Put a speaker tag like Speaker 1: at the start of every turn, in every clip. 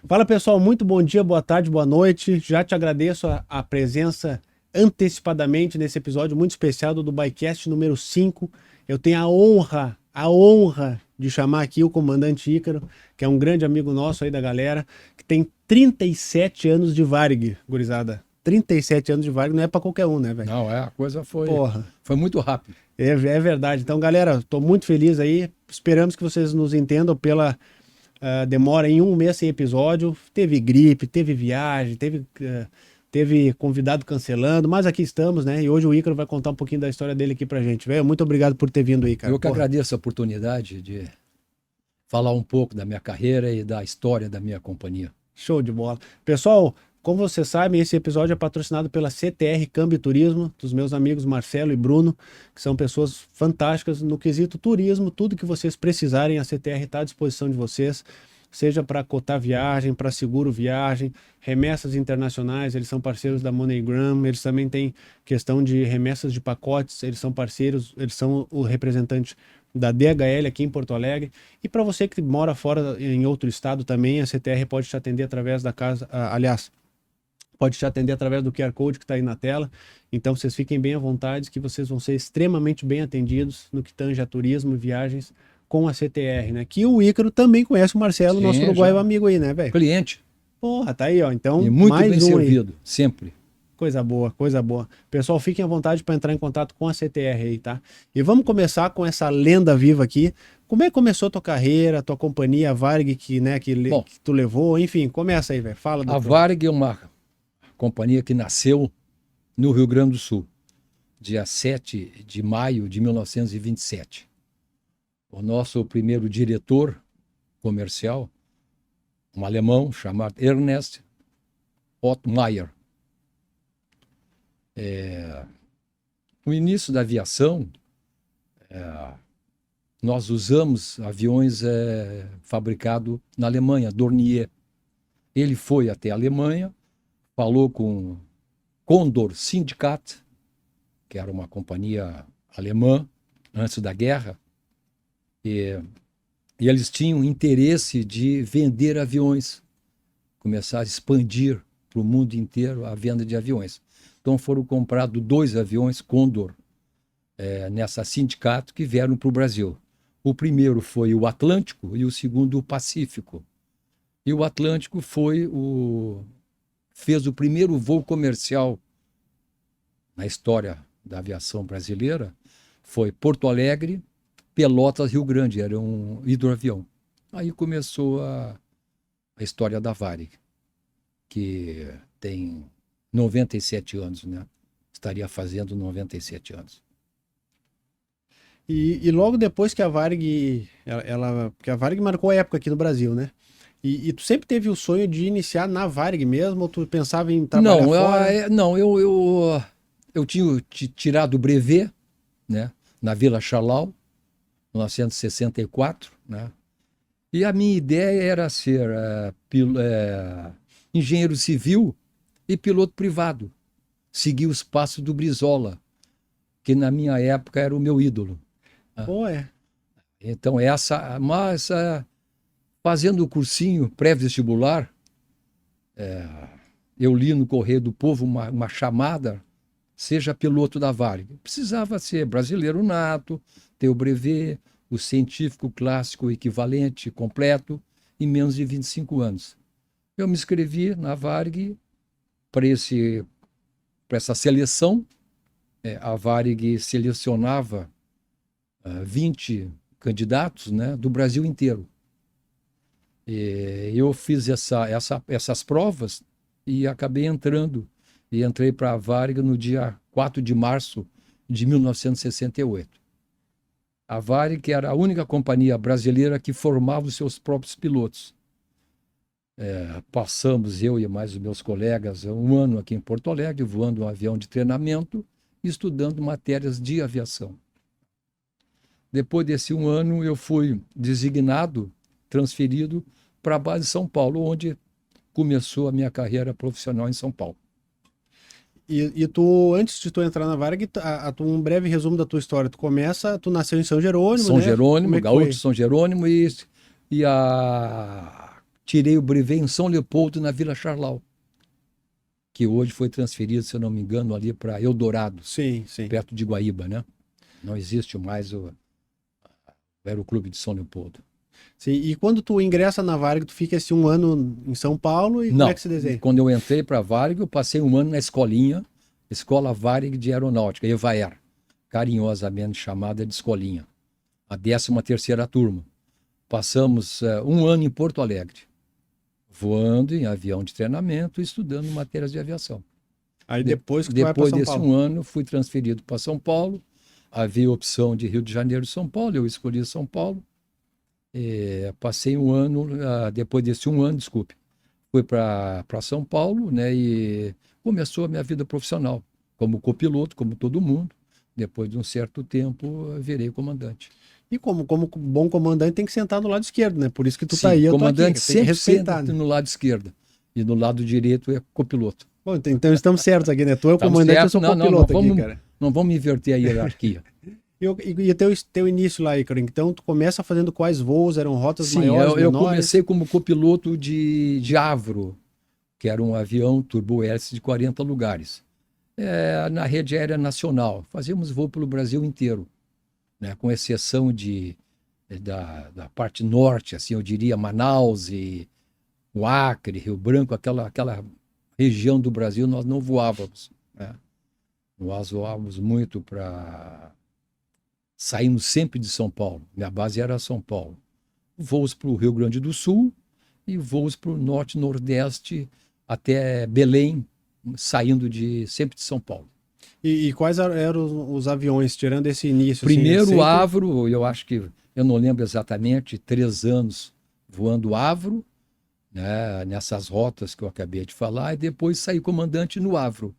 Speaker 1: Fala pessoal, muito bom dia, boa tarde, boa noite. Já te agradeço a presença antecipadamente nesse episódio muito especial do Dubaicast número 5. Eu tenho a honra de chamar aqui o comandante Ícaro, que é um grande amigo nosso aí da galera, que tem 37 anos de Varig, gurizada. 37 anos de Varig não é pra qualquer um, né, velho?
Speaker 2: Não, a coisa
Speaker 1: Porra.
Speaker 2: foi muito rápido.
Speaker 1: É verdade. Então, galera, tô muito feliz aí. Esperamos que vocês nos entendam pela demora em um mês sem episódio. Teve gripe, teve viagem, teve convidado cancelando, mas aqui estamos, né? E hoje o Ícaro vai contar um pouquinho da história dele aqui pra gente, velho. Muito obrigado por ter vindo aí, cara.
Speaker 2: Eu que agradeço a oportunidade de falar um pouco da minha carreira e da história da minha companhia.
Speaker 1: Show de bola. Pessoal, como vocês sabem, esse episódio é patrocinado pela CTR Câmbio Turismo, dos meus amigos Marcelo e Bruno, que são pessoas fantásticas no quesito turismo. Tudo que vocês precisarem, a CTR está à disposição de vocês, seja para cotar viagem, para seguro viagem, remessas internacionais. Eles são parceiros da MoneyGram, eles também têm questão de remessas de pacotes, eles são parceiros, eles são o representante da DHL aqui em Porto Alegre. E para você que mora fora em outro estado também, a CTR pode te atender através da casa, pode te atender através do QR Code que está aí na tela. Então vocês fiquem bem à vontade, que vocês vão ser extremamente bem atendidos no que tange a turismo e viagens com a CTR, né? Que o Ícaro também conhece o Marcelo,
Speaker 2: Sim,
Speaker 1: nosso uruguaio amigo aí, né, velho?
Speaker 2: Cliente.
Speaker 1: Porra, tá aí, ó. Então,
Speaker 2: E muito
Speaker 1: mais
Speaker 2: bem
Speaker 1: um
Speaker 2: servido,
Speaker 1: aí.
Speaker 2: sempre.
Speaker 1: Coisa boa, coisa boa. Pessoal, fiquem à vontade para entrar em contato com a CTR aí, tá? E vamos começar com essa lenda viva aqui. Como é que começou a tua carreira, a tua companhia, a Varig, que tu levou? Enfim, começa aí, velho. Fala,
Speaker 2: A
Speaker 1: doutor.
Speaker 2: Varig é uma companhia que nasceu no Rio Grande do Sul, dia 7 de maio de 1927. O nosso primeiro diretor comercial, um alemão chamado Ernest Ottmeyer. No início da aviação, nós usamos aviões fabricados na Alemanha, Dornier. Ele foi até a Alemanha, falou com Condor Syndicat, que era uma companhia alemã antes da guerra, e eles tinham interesse de vender aviões, começar a expandir para o mundo inteiro a venda de aviões. Então foram comprados 2 aviões Condor nessa sindicato que vieram para o Brasil. O primeiro foi o Atlântico e o segundo o Pacífico. E o Atlântico fez o primeiro voo comercial na história da aviação brasileira. Foi Porto Alegre, Pelotas, Rio Grande, era um hidroavião. Aí começou a história da Varig, que tem 97 anos, né? Estaria fazendo 97 anos.
Speaker 1: E logo depois que a Varig, porque a Varig marcou a época aqui no Brasil, né? E tu sempre teve o sonho de iniciar na Varig mesmo, ou tu pensava em trabalhar fora?
Speaker 2: Não, eu tinha tirado o brevet, né, na Vila Chalau, 1964, né? E a minha ideia era ser engenheiro civil e piloto privado. Seguir os passos do Brizola, que na minha época era o meu ídolo.
Speaker 1: Pô, é.
Speaker 2: Então, mas fazendo o cursinho pré-vestibular, eu li no Correio do Povo uma chamada, seja piloto da Varig. Precisava ser brasileiro nato, ter o brevet, o científico clássico equivalente completo, em menos de 25 anos. Eu me inscrevi na Varig para essa seleção. A Varig selecionava 20 candidatos, né, do Brasil inteiro. E eu fiz essas provas e acabei entrando. E entrei para a Varig no dia 4 de março de 1968. A Varig era a única companhia brasileira que formava os seus próprios pilotos. Passamos, eu e mais os meus colegas, um ano aqui em Porto Alegre, voando um avião de treinamento e estudando matérias de aviação. Depois desse um ano, eu fui designado, transferido para a base de São Paulo, onde começou a minha carreira profissional em São Paulo.
Speaker 1: E tu, antes de tu entrar na Varig, um breve resumo da tua história. Tu nasceu em São Jerônimo,
Speaker 2: São
Speaker 1: né?
Speaker 2: Jerônimo,
Speaker 1: Como é que
Speaker 2: gaúcho
Speaker 1: foi?
Speaker 2: de São Jerônimo, e tirei o brevet em São Leopoldo, na Vila Charlau, que hoje foi transferido, se eu não me engano, ali para Eldorado,
Speaker 1: Sim.
Speaker 2: perto de Guaíba, né? Não existe mais o Aeroclube de São Leopoldo.
Speaker 1: Sim. E quando tu ingressa na Varig, tu fica esse 1 ano em São Paulo e como
Speaker 2: Não,
Speaker 1: é que se desenha?
Speaker 2: quando eu entrei para a Varig, eu passei 1 ano na escolinha, Escola Varig de Aeronáutica, EVAER, carinhosamente chamada de escolinha, a 13ª turma. Passamos 1 ano em Porto Alegre, voando em avião de treinamento e estudando matérias de aviação.
Speaker 1: Aí depois que tu vai para
Speaker 2: Depois
Speaker 1: São
Speaker 2: desse
Speaker 1: Paulo.
Speaker 2: 1 ano, fui transferido para São Paulo. Havia opção de Rio de Janeiro e São Paulo, eu escolhi São Paulo. Passei 1 ano, depois desse 1 ano, desculpe, fui para São Paulo, né, e começou a minha vida profissional, como copiloto, como todo mundo. Depois de um certo tempo, eu virei comandante.
Speaker 1: E como bom comandante tem que sentar do lado esquerdo, né? Por isso que tu tá
Speaker 2: Sim,
Speaker 1: aí, eu tô aqui.
Speaker 2: comandante
Speaker 1: Tem que
Speaker 2: sempre
Speaker 1: respeitar,
Speaker 2: senta
Speaker 1: né?
Speaker 2: no lado esquerdo e no lado direito é copiloto.
Speaker 1: Bom, então estamos certos aqui, né? Tu é o
Speaker 2: Estamos
Speaker 1: comandante, eu
Speaker 2: certos?
Speaker 1: sou
Speaker 2: Não,
Speaker 1: copiloto aqui, cara.
Speaker 2: não vamos inverter a hierarquia.
Speaker 1: E teu início lá, Ícaro, então tu começa fazendo quais voos? Eram rotas
Speaker 2: Sim,
Speaker 1: maiores,
Speaker 2: eu
Speaker 1: menores?
Speaker 2: comecei como copiloto de Avro, que era um avião turbo-hélice de 40 lugares, na rede aérea nacional. Fazíamos voo pelo Brasil inteiro, né, com exceção da parte norte, assim, eu diria Manaus e o Acre, Rio Branco, aquela região do Brasil, nós não voávamos, né? Nós voávamos muito para... Saímos sempre de São Paulo, minha base era São Paulo. Voos para o Rio Grande do Sul e voos para o norte, nordeste, até Belém, saindo sempre de São Paulo.
Speaker 1: E quais eram os aviões, tirando esse início?
Speaker 2: Primeiro,
Speaker 1: assim, sempre...
Speaker 2: Avro, eu acho que, eu não lembro exatamente, 3 anos voando Avro, né, nessas rotas que eu acabei de falar, e depois saí comandante no Avro.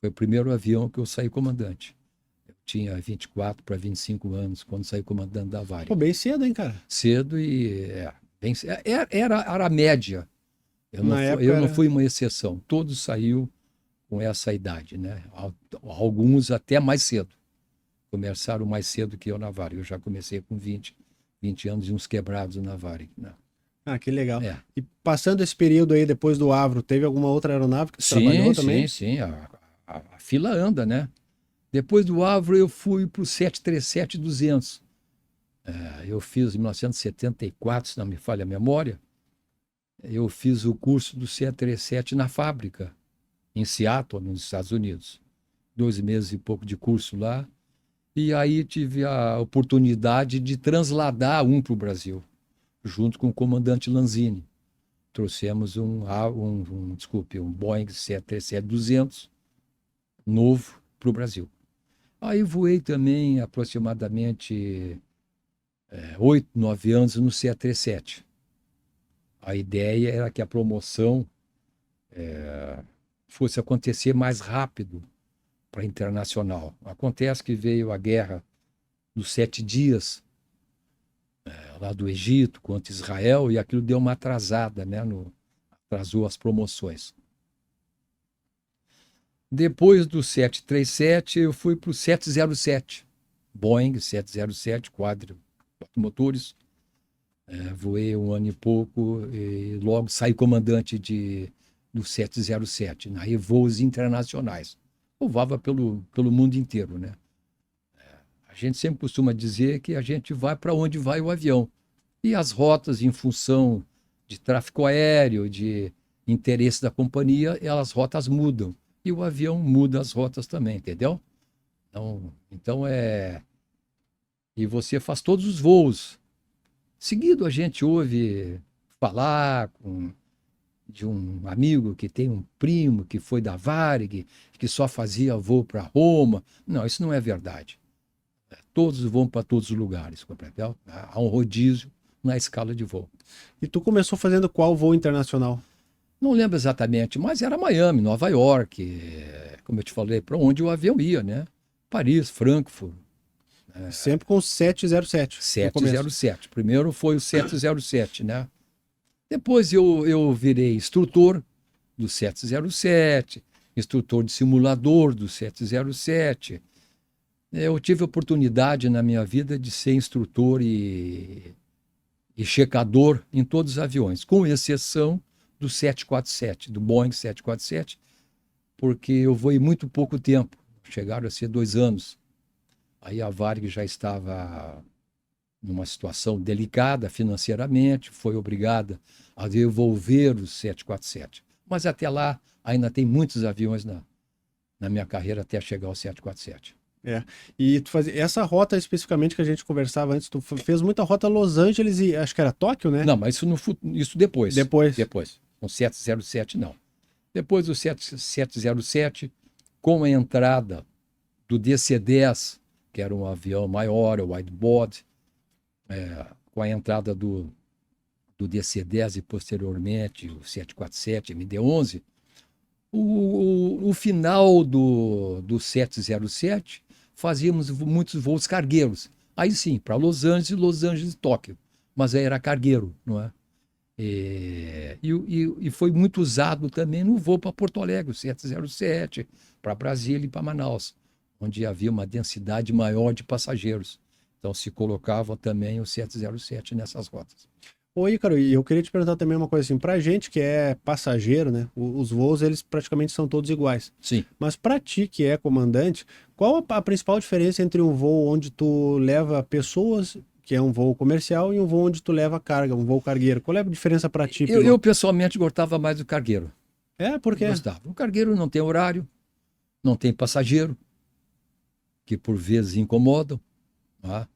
Speaker 2: Foi o primeiro avião que eu saí comandante. Eu tinha 24 para 25 anos quando saí comandante da Varig.
Speaker 1: Pô, bem cedo, hein, cara?
Speaker 2: Cedo e era a média. Eu não fui uma exceção. Todos saíram com essa idade, né? Alguns até mais cedo. Começaram mais cedo que eu na Varig. Eu já comecei com 20 anos e uns quebrados na Varig, né?
Speaker 1: Ah, que legal.
Speaker 2: É.
Speaker 1: E passando esse período aí, depois do Avro, teve alguma outra aeronave que tu trabalhou também?
Speaker 2: Sim. A fila anda, né? Depois do Avro, eu fui para o 737-200. Eu fiz em 1974, se não me falha a memória. Eu fiz o curso do 737 na fábrica, em Seattle, nos Estados Unidos. 2 meses e pouco de curso lá. E aí tive a oportunidade de transladar um para o Brasil, junto com o comandante Lanzini. Trouxemos um Boeing 737-200 novo para o Brasil. Aí voei também aproximadamente 8, 9 anos no 737. A ideia era que a promoção fosse acontecer mais rápido para a internacional. Acontece que veio a guerra dos 7 dias, lá do Egito contra Israel, e aquilo deu uma atrasada, né? Atrasou as promoções. Depois do 737, eu fui para o 707, Boeing 707, quadrimotores. Voei 1 ano e pouco e logo saí comandante do 707, aí voos internacionais. Eu voava pelo mundo inteiro, né? A gente sempre costuma dizer que a gente vai para onde vai o avião. E as rotas, em função de tráfego aéreo, de interesse da companhia, as rotas mudam. E o avião muda as rotas também, entendeu? Então E você faz todos os voos. Seguido a gente ouve falar de um amigo que tem um primo que foi da Varig, que só fazia voo para Roma. Não, isso não é verdade. Todos vão para todos os lugares, compreendeu? Há um rodízio na escala de voo.
Speaker 1: E tu começou fazendo qual voo internacional?
Speaker 2: Não lembro exatamente, mas era Miami, Nova York, como eu te falei, para onde o avião ia, né? Paris, Frankfurt.
Speaker 1: Sempre com o 707.
Speaker 2: 707. Primeiro foi o 707, né? Depois eu virei instrutor do 707, instrutor de simulador do 707. Eu tive a oportunidade na minha vida de ser instrutor e e checador em todos os aviões, com exceção do 747, do Boeing 747, porque eu voei muito pouco tempo, chegaram a ser 2 anos. Aí a Varig já estava numa situação delicada financeiramente, foi obrigada a devolver o 747. Mas até lá ainda tem muitos aviões na minha carreira até chegar ao 747.
Speaker 1: E tu fazia essa rota especificamente que a gente conversava antes, tu fez muita rota Los Angeles e acho que era Tóquio, né?
Speaker 2: Não, mas isso depois.
Speaker 1: Depois.
Speaker 2: Com 707 não. Depois do 707, com a entrada do DC-10, que era um avião maior, o widebody, com a entrada do DC-10 e posteriormente o 747, MD-11, o final do 707 fazíamos muitos voos cargueiros. Aí sim, para Los Angeles e Tóquio. Mas aí era cargueiro, não é? E foi muito usado também no voo para Porto Alegre, o 707, para Brasília e para Manaus, onde havia uma densidade maior de passageiros. Então se colocava também o 707 nessas rotas.
Speaker 1: Ô, Ícaro, e eu queria te perguntar também uma coisa assim, pra gente que é passageiro, né, os voos eles praticamente são todos iguais.
Speaker 2: Sim.
Speaker 1: Mas pra ti que é comandante, qual a principal diferença entre um voo onde tu leva pessoas, que é um voo comercial, e um voo onde tu leva carga, um voo cargueiro? Qual é a diferença pra ti, piloto?
Speaker 2: Eu pessoalmente gostava mais do cargueiro.
Speaker 1: Por quê?
Speaker 2: Gostava. O cargueiro não tem horário, não tem passageiro, que por vezes incomodam. Tá?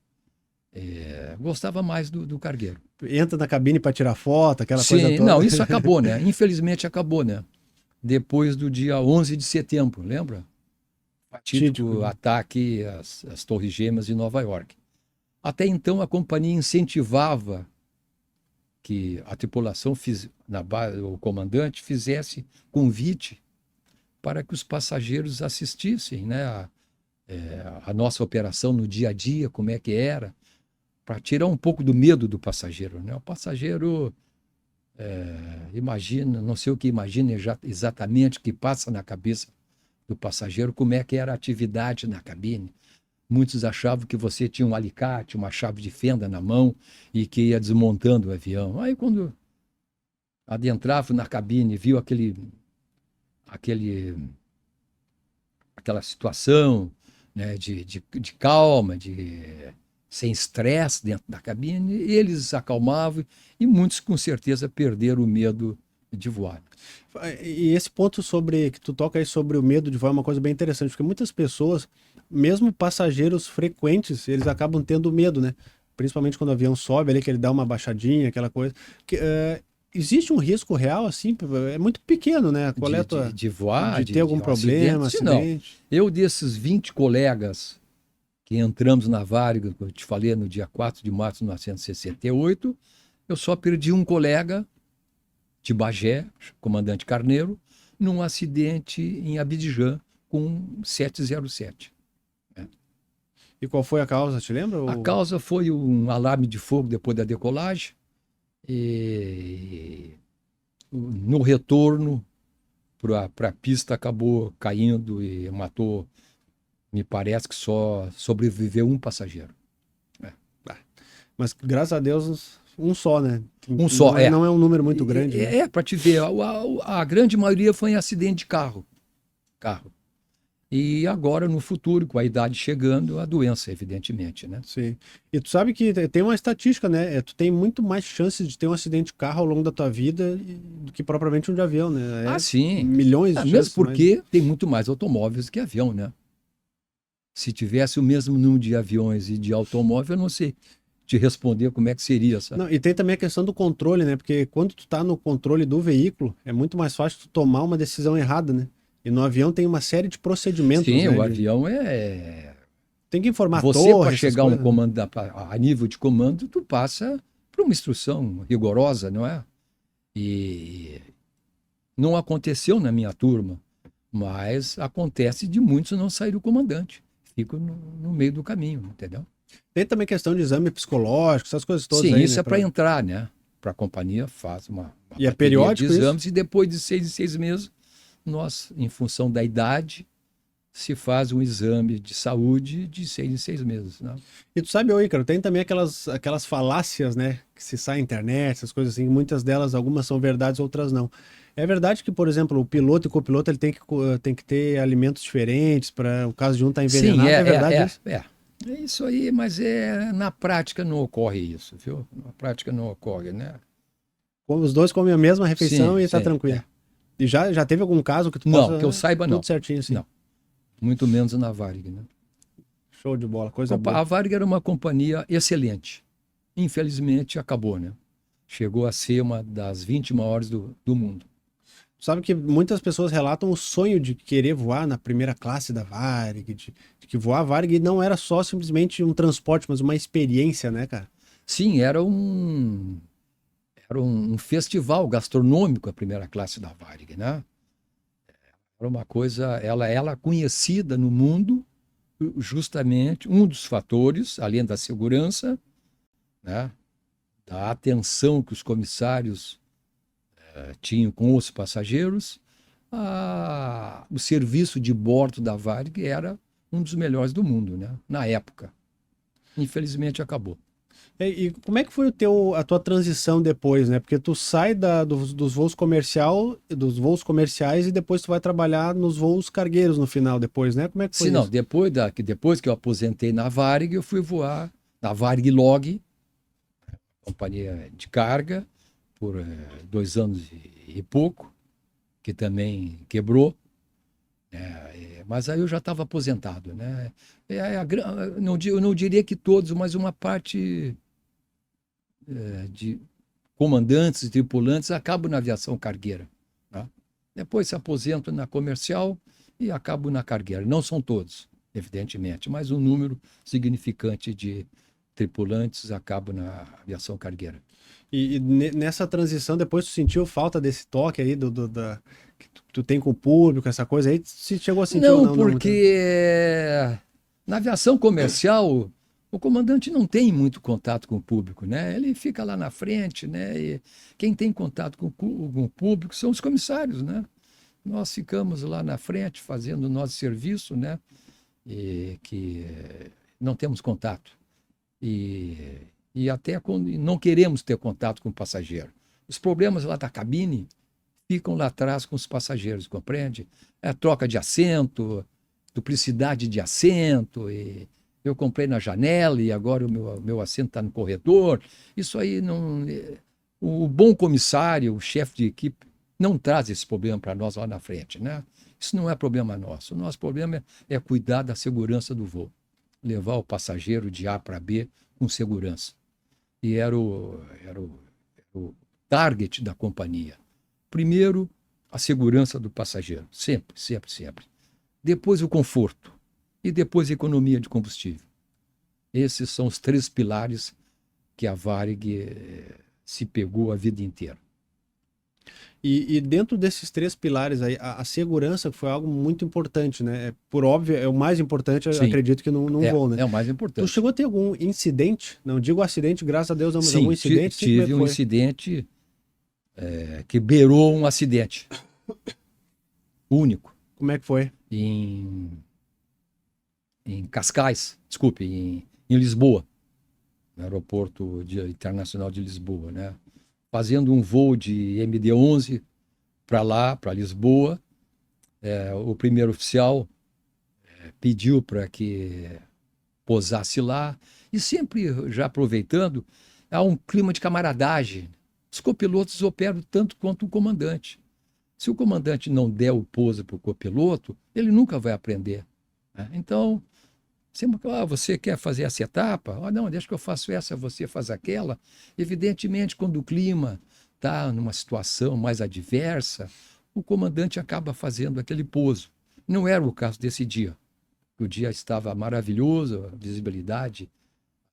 Speaker 2: Gostava mais do cargueiro.
Speaker 1: Entra na cabine para tirar foto, aquela
Speaker 2: Sim,
Speaker 1: coisa toda.
Speaker 2: não, isso acabou, né? Infelizmente acabou, né? Depois do dia 11 de setembro, lembra? Fatídico ataque às Torres Gêmeas de Nova York. Até então a companhia incentivava que a tripulação, o comandante, fizesse convite para que os passageiros assistissem, né? A nossa operação no dia a dia, como é que era, para tirar um pouco do medo do passageiro, né? O passageiro imagina, não sei o que imagina exatamente o que passa na cabeça do passageiro, como é que era a atividade na cabine. Muitos achavam que você tinha um alicate, uma chave de fenda na mão e que ia desmontando o avião. Aí quando adentrava na cabine, viu aquela situação, né, de calma, sem estresse dentro da cabine, eles se acalmavam e muitos com certeza perderam o medo de voar.
Speaker 1: E esse ponto que tu toca aí sobre o medo de voar é uma coisa bem interessante, porque muitas pessoas, mesmo passageiros frequentes, eles acabam tendo medo, né? Principalmente quando o avião sobe ali, que ele dá uma baixadinha, aquela coisa. Existe um risco real, assim? É muito pequeno, né? Qual é a tua...
Speaker 2: de voar,
Speaker 1: de ter algum problema, acidente?
Speaker 2: Não. Eu, desses 20 colegas que entramos na Varig, que eu te falei, no dia 4 de março de 1968, eu só perdi um colega de Bagé, comandante Carneiro, num acidente em Abidjan com 707.
Speaker 1: E qual foi a causa, te lembra?
Speaker 2: A causa foi um alarme de fogo depois da decolagem. E no retorno para a pista acabou caindo e matou, me parece que só sobreviveu um passageiro.
Speaker 1: Mas graças a Deus, um só, né?
Speaker 2: Um só,
Speaker 1: não é um número muito grande. Né?
Speaker 2: Para te ver, a grande maioria foi em acidente de carro. E agora, no futuro, com a idade chegando, a doença, evidentemente, né?
Speaker 1: Sim. E tu sabe que tem uma estatística, né? Tu tem muito mais chances de ter um acidente de carro ao longo da tua vida do que propriamente um de avião, né?
Speaker 2: Sim.
Speaker 1: Milhões de chances.
Speaker 2: Mesmo porque tem muito mais automóveis que avião, né? Se tivesse o mesmo número de aviões e de automóvel, eu não sei te responder como é que seria, sabe?
Speaker 1: Não, e tem também a questão do controle, né? Porque quando tu tá no controle do veículo, é muito mais fácil tu tomar uma decisão errada, né? E no avião tem uma série de procedimentos.
Speaker 2: Sim,
Speaker 1: né?
Speaker 2: o avião
Speaker 1: Tem que informar
Speaker 2: você, para chegar a um comando, a nível de comando, tu passa por uma instrução rigorosa, não é? E não aconteceu na minha turma, mas acontece de muitos não saírem do comandante. Ficam no meio do caminho, entendeu?
Speaker 1: Tem também questão de exame psicológico, essas coisas todas.
Speaker 2: Sim,
Speaker 1: aí,
Speaker 2: isso
Speaker 1: né?
Speaker 2: É para entrar, né? Para a companhia faz uma
Speaker 1: e é periódico
Speaker 2: de exames isso? E depois de 6 meses, nós, em função da idade, se faz um exame de saúde de 6 em 6 meses, né?
Speaker 1: E tu sabe, ô Ícaro, tem também aquelas falácias, né, que se sai na internet, essas coisas assim, muitas delas, algumas são verdades, outras não. É verdade que, por exemplo, o piloto e o copiloto ele tem que ter alimentos diferentes para o caso de um estar
Speaker 2: Sim,
Speaker 1: envenenado, é verdade isso?
Speaker 2: É isso aí, mas na prática não ocorre isso, viu? Na prática não ocorre, né?
Speaker 1: Os dois comem a mesma refeição
Speaker 2: Sim,
Speaker 1: e tá
Speaker 2: sim,
Speaker 1: tranquilo. E já teve algum caso que tu
Speaker 2: Não, que eu
Speaker 1: possa,
Speaker 2: saiba,
Speaker 1: tudo
Speaker 2: não.
Speaker 1: certinho assim?
Speaker 2: Não, muito menos na Varig, né?
Speaker 1: Show de bola, coisa boa.
Speaker 2: A Varig era uma companhia excelente. Infelizmente acabou, né? Chegou a ser uma das 20 maiores do mundo.
Speaker 1: Sabe que muitas pessoas relatam o sonho de querer voar na primeira classe da Varig, de que voar a Varig não era só simplesmente um transporte, mas uma experiência, né, cara?
Speaker 2: Sim, era um festival gastronômico a primeira classe da Varig, né? Era uma coisa, ela conhecida no mundo, justamente um dos fatores, além da segurança, né? Da atenção que os comissários tinham com os passageiros, o serviço de bordo da Varig era um dos melhores do mundo, né? Na época. Infelizmente acabou.
Speaker 1: E como é que foi a tua transição depois, né? Porque tu sai dos dos voos comerciais e depois tu vai trabalhar nos voos cargueiros no final depois, né? Como é que foi
Speaker 2: Se não,
Speaker 1: isso?
Speaker 2: depois que eu aposentei na Varig, eu fui voar na Varig Log, companhia de carga, por 2 anos e pouco, que também quebrou. Mas aí eu já estava aposentado, né? Eu não diria que todos, mas uma parte de comandantes e tripulantes acabam na aviação cargueira, né? Depois se aposentam na comercial e acabam na cargueira. Não são todos, evidentemente, mas um número significante de tripulantes acabam na aviação cargueira.
Speaker 1: Nessa transição, depois tu sentiu falta desse toque aí que tu tem com o público, essa coisa aí, se chegou a sentir ou
Speaker 2: Não,
Speaker 1: não? Não, muito.
Speaker 2: porque na aviação comercial o comandante não tem muito contato com o público, né? Ele fica lá na frente, né? E quem tem contato com o público são os comissários, né? Nós ficamos lá na frente fazendo o nosso serviço, né? E que não temos contato. E até quando não queremos ter contato com o passageiro. Os problemas lá da cabine ficam lá atrás com os passageiros, compreende? É troca de assento, duplicidade de assento, e eu comprei na janela e agora o meu assento está no corredor. Isso aí não. O bom comissário, o chefe de equipe, não traz esse problema para nós lá na frente, né? Isso não é problema nosso. O nosso problema é cuidar da segurança do voo, levar o passageiro de A para B com segurança. E era o target da companhia. Primeiro, a segurança do passageiro, sempre, sempre, sempre. Depois, o conforto. E depois, a economia de combustível. Esses são os 3 pilares que a Varig se pegou a vida inteira.
Speaker 1: E dentro desses 3 pilares aí, a segurança foi algo muito importante, né? Por óbvio, é o mais importante, eu
Speaker 2: Sim,
Speaker 1: acredito que num voo, né?
Speaker 2: é o mais
Speaker 1: Tu
Speaker 2: importante.
Speaker 1: chegou a ter algum incidente? Não digo acidente, graças a Deus, não, mas
Speaker 2: Sim,
Speaker 1: algum incidente? Sim, como é que
Speaker 2: tive um
Speaker 1: foi?
Speaker 2: incidente que beirou um acidente único
Speaker 1: Como é que foi?
Speaker 2: em Cascais, desculpe, em Lisboa, no aeroporto internacional de Lisboa, né? Fazendo um voo de MD-11 para lá, para Lisboa. O primeiro oficial pediu para que pousasse lá, e sempre, já aproveitando, há um clima de camaradagem. Os copilotos operam tanto quanto o comandante. Se o comandante não der o pouso para o copiloto, ele nunca vai aprender, né? Então, sempre, você quer fazer essa etapa? Não, deixa que eu faço essa, você faz aquela. Evidentemente, quando o clima está numa situação mais adversa, o comandante acaba fazendo aquele pouso. Não era o caso desse dia. O dia estava maravilhoso, a visibilidade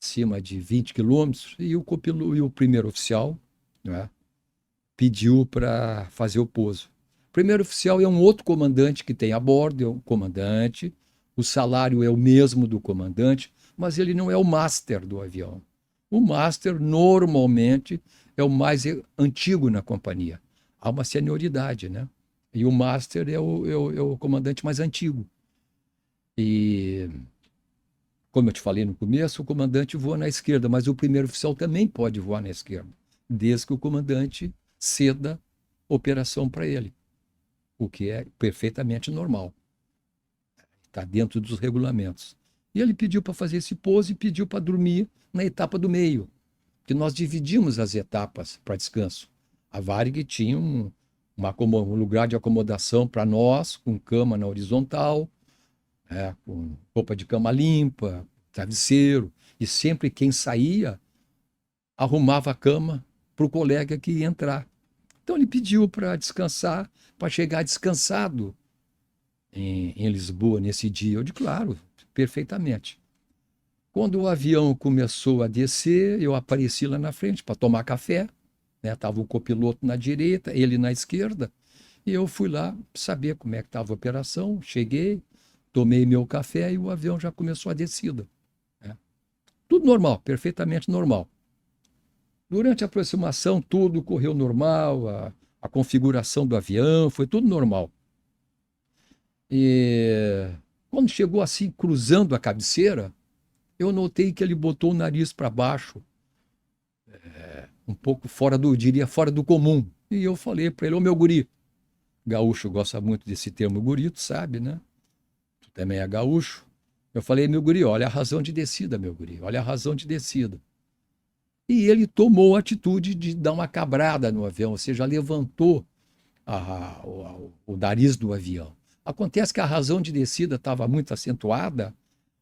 Speaker 2: acima de 20 quilômetros, e o primeiro oficial, né, pediu para fazer o pouso. O primeiro oficial é um outro comandante que tem a bordo, é um comandante, o salário é o mesmo do comandante, mas ele não é o master do avião. O master, normalmente, é o mais antigo na companhia. Há uma senioridade, né? E o master é o comandante mais antigo. E, como eu te falei no começo, o comandante voa na esquerda, mas o primeiro oficial também pode voar na esquerda, desde que o comandante ceda operação para ele, o que é perfeitamente normal. Está dentro dos regulamentos. E ele pediu para fazer esse pouso e pediu para dormir na etapa do meio, que nós dividimos as etapas para descanso. A Varig tinha um lugar de acomodação para nós, com cama na horizontal, com roupa de cama limpa, travesseiro, e sempre quem saía arrumava a cama para o colega que ia entrar. Então ele pediu para descansar, para chegar descansado em Lisboa nesse dia. Eu disse, claro, perfeitamente. Quando o avião começou a descer, eu apareci lá na frente para tomar café. Estava o copiloto na direita, ele na esquerda, e eu fui lá saber como é que estava a operação. Cheguei, tomei meu café e o avião já começou a descida. Tudo normal, perfeitamente normal. Durante a aproximação, tudo correu normal, a configuração do avião, foi tudo normal. E quando chegou assim, cruzando a cabeceira, eu notei que ele botou o nariz para baixo, um pouco fora do comum. E eu falei para ele, ô meu guri, gaúcho gosta muito desse termo guri, tu sabe, né? Tu também é gaúcho. Eu falei, meu guri, olha a razão de descida, meu guri, olha a razão de descida. E ele tomou a atitude de dar uma cabrada no avião, ou seja, levantou o nariz do avião. Acontece que a razão de descida estava muito acentuada,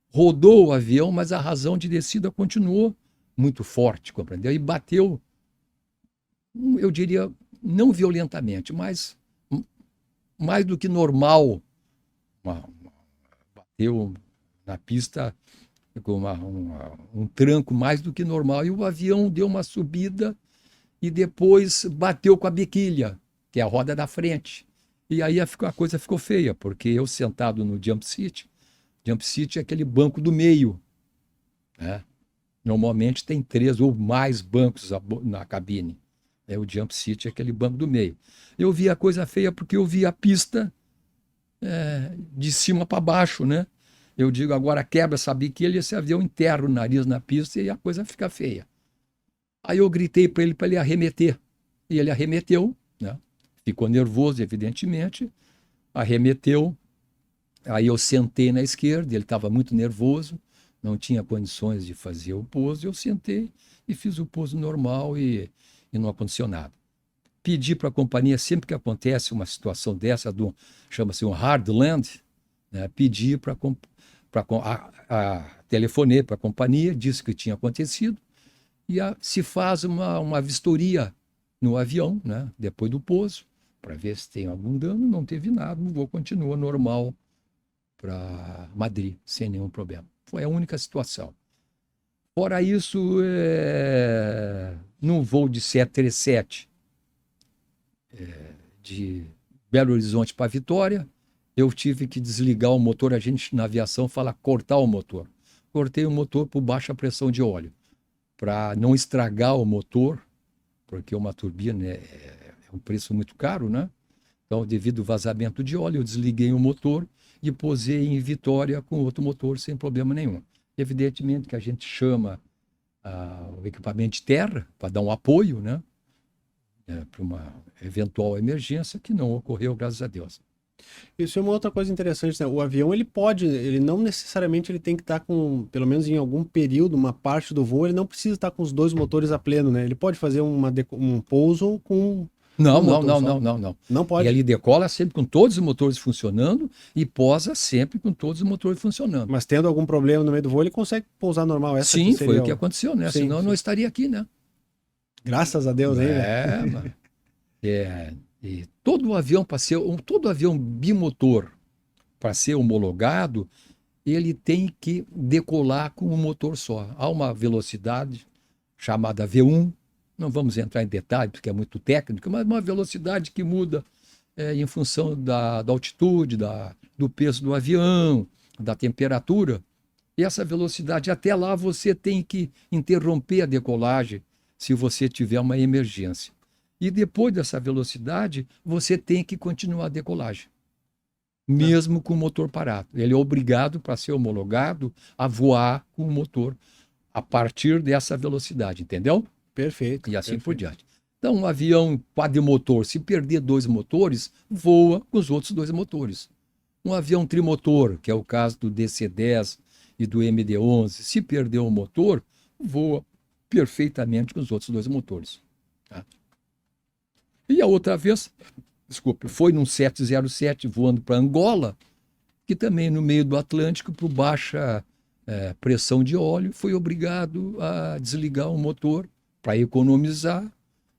Speaker 2: rodou o avião, mas a razão de descida continuou muito forte, compreendeu? E bateu, eu diria, não violentamente, mas mais do que normal. Bateu na pista com um tranco mais do que normal. E o avião deu uma subida e depois bateu com a biquilha, que é a roda da frente. E aí a coisa ficou feia, porque eu sentado no jump seat é aquele banco do meio, né? Normalmente tem 3 ou mais bancos na cabine. O jump seat é aquele banco do meio. Eu vi a coisa feia porque eu vi a pista de cima para baixo, né? Eu digo, agora quebra essa biquilha, esse avião enterra o nariz na pista e a coisa fica feia. Aí eu gritei para ele arremeter. E ele arremeteu, né? Ficou nervoso, evidentemente, arremeteu. Aí eu sentei na esquerda, ele estava muito nervoso, não tinha condições de fazer o pouso. Eu sentei e fiz o pouso normal e não aconteceu nada. Pedi para a companhia, sempre que acontece uma situação dessa, chama-se um hard land, né? Pedi para telefonei para a companhia, disse que tinha acontecido, e se faz uma vistoria no avião, né? Depois do pouso, para ver se tem algum dano. Não teve nada, o voo continua normal para Madrid, sem nenhum problema. Foi a única situação. Fora isso, num voo de 737 de Belo Horizonte para Vitória, eu tive que desligar o motor. A gente na aviação fala cortar o motor. Cortei o motor por baixa pressão de óleo, para não estragar o motor, porque uma turbina é um preço muito caro, né? Então, devido ao vazamento de óleo, eu desliguei o motor e posei em Vitória com outro motor sem problema nenhum. Evidentemente que a gente chama o equipamento de terra para dar um apoio, né? Para uma eventual emergência, que não ocorreu, graças a Deus.
Speaker 1: Isso é uma outra coisa interessante, né? O avião, ele não necessariamente ele tem que estar com, pelo menos em algum período, uma parte do voo, ele não precisa estar com os 2 motores a pleno, né? Ele pode fazer um pouso com
Speaker 2: Não,
Speaker 1: um motor só.
Speaker 2: não.
Speaker 1: Não pode.
Speaker 2: E ele decola sempre com todos os motores funcionando e posa sempre com todos os motores funcionando.
Speaker 1: Mas tendo algum problema no meio do voo, ele consegue pousar normal. Essa
Speaker 2: Sim,
Speaker 1: que seria
Speaker 2: foi o que aconteceu, né?
Speaker 1: Sim,
Speaker 2: Senão eu não estaria aqui, né?
Speaker 1: Graças a Deus, hein?
Speaker 2: Mano. E todo avião bimotor, para ser homologado, ele tem que decolar com um motor só. Há uma velocidade chamada V1, não vamos entrar em detalhes, porque é muito técnico, mas uma velocidade que muda em função da altitude, do peso do avião, da temperatura. E essa velocidade, até lá, você tem que interromper a decolagem se você tiver uma emergência. E depois dessa velocidade, você tem que continuar a decolagem. mesmo com o motor parado. Ele é obrigado, para ser homologado, a voar com o motor a partir dessa velocidade, entendeu?
Speaker 1: Perfeito.
Speaker 2: E assim por
Speaker 1: Perfeito.
Speaker 2: diante. Então, um avião quadrimotor, se perder 2 motores, voa com os outros 2 motores. Um avião trimotor, que é o caso do DC-10 e do MD-11, se perder um motor, voa perfeitamente com os outros 2 motores. Tá? E a outra vez, desculpe, foi num 707 voando para Angola, que também no meio do Atlântico, por baixa pressão de óleo, foi obrigado a desligar o motor para economizar,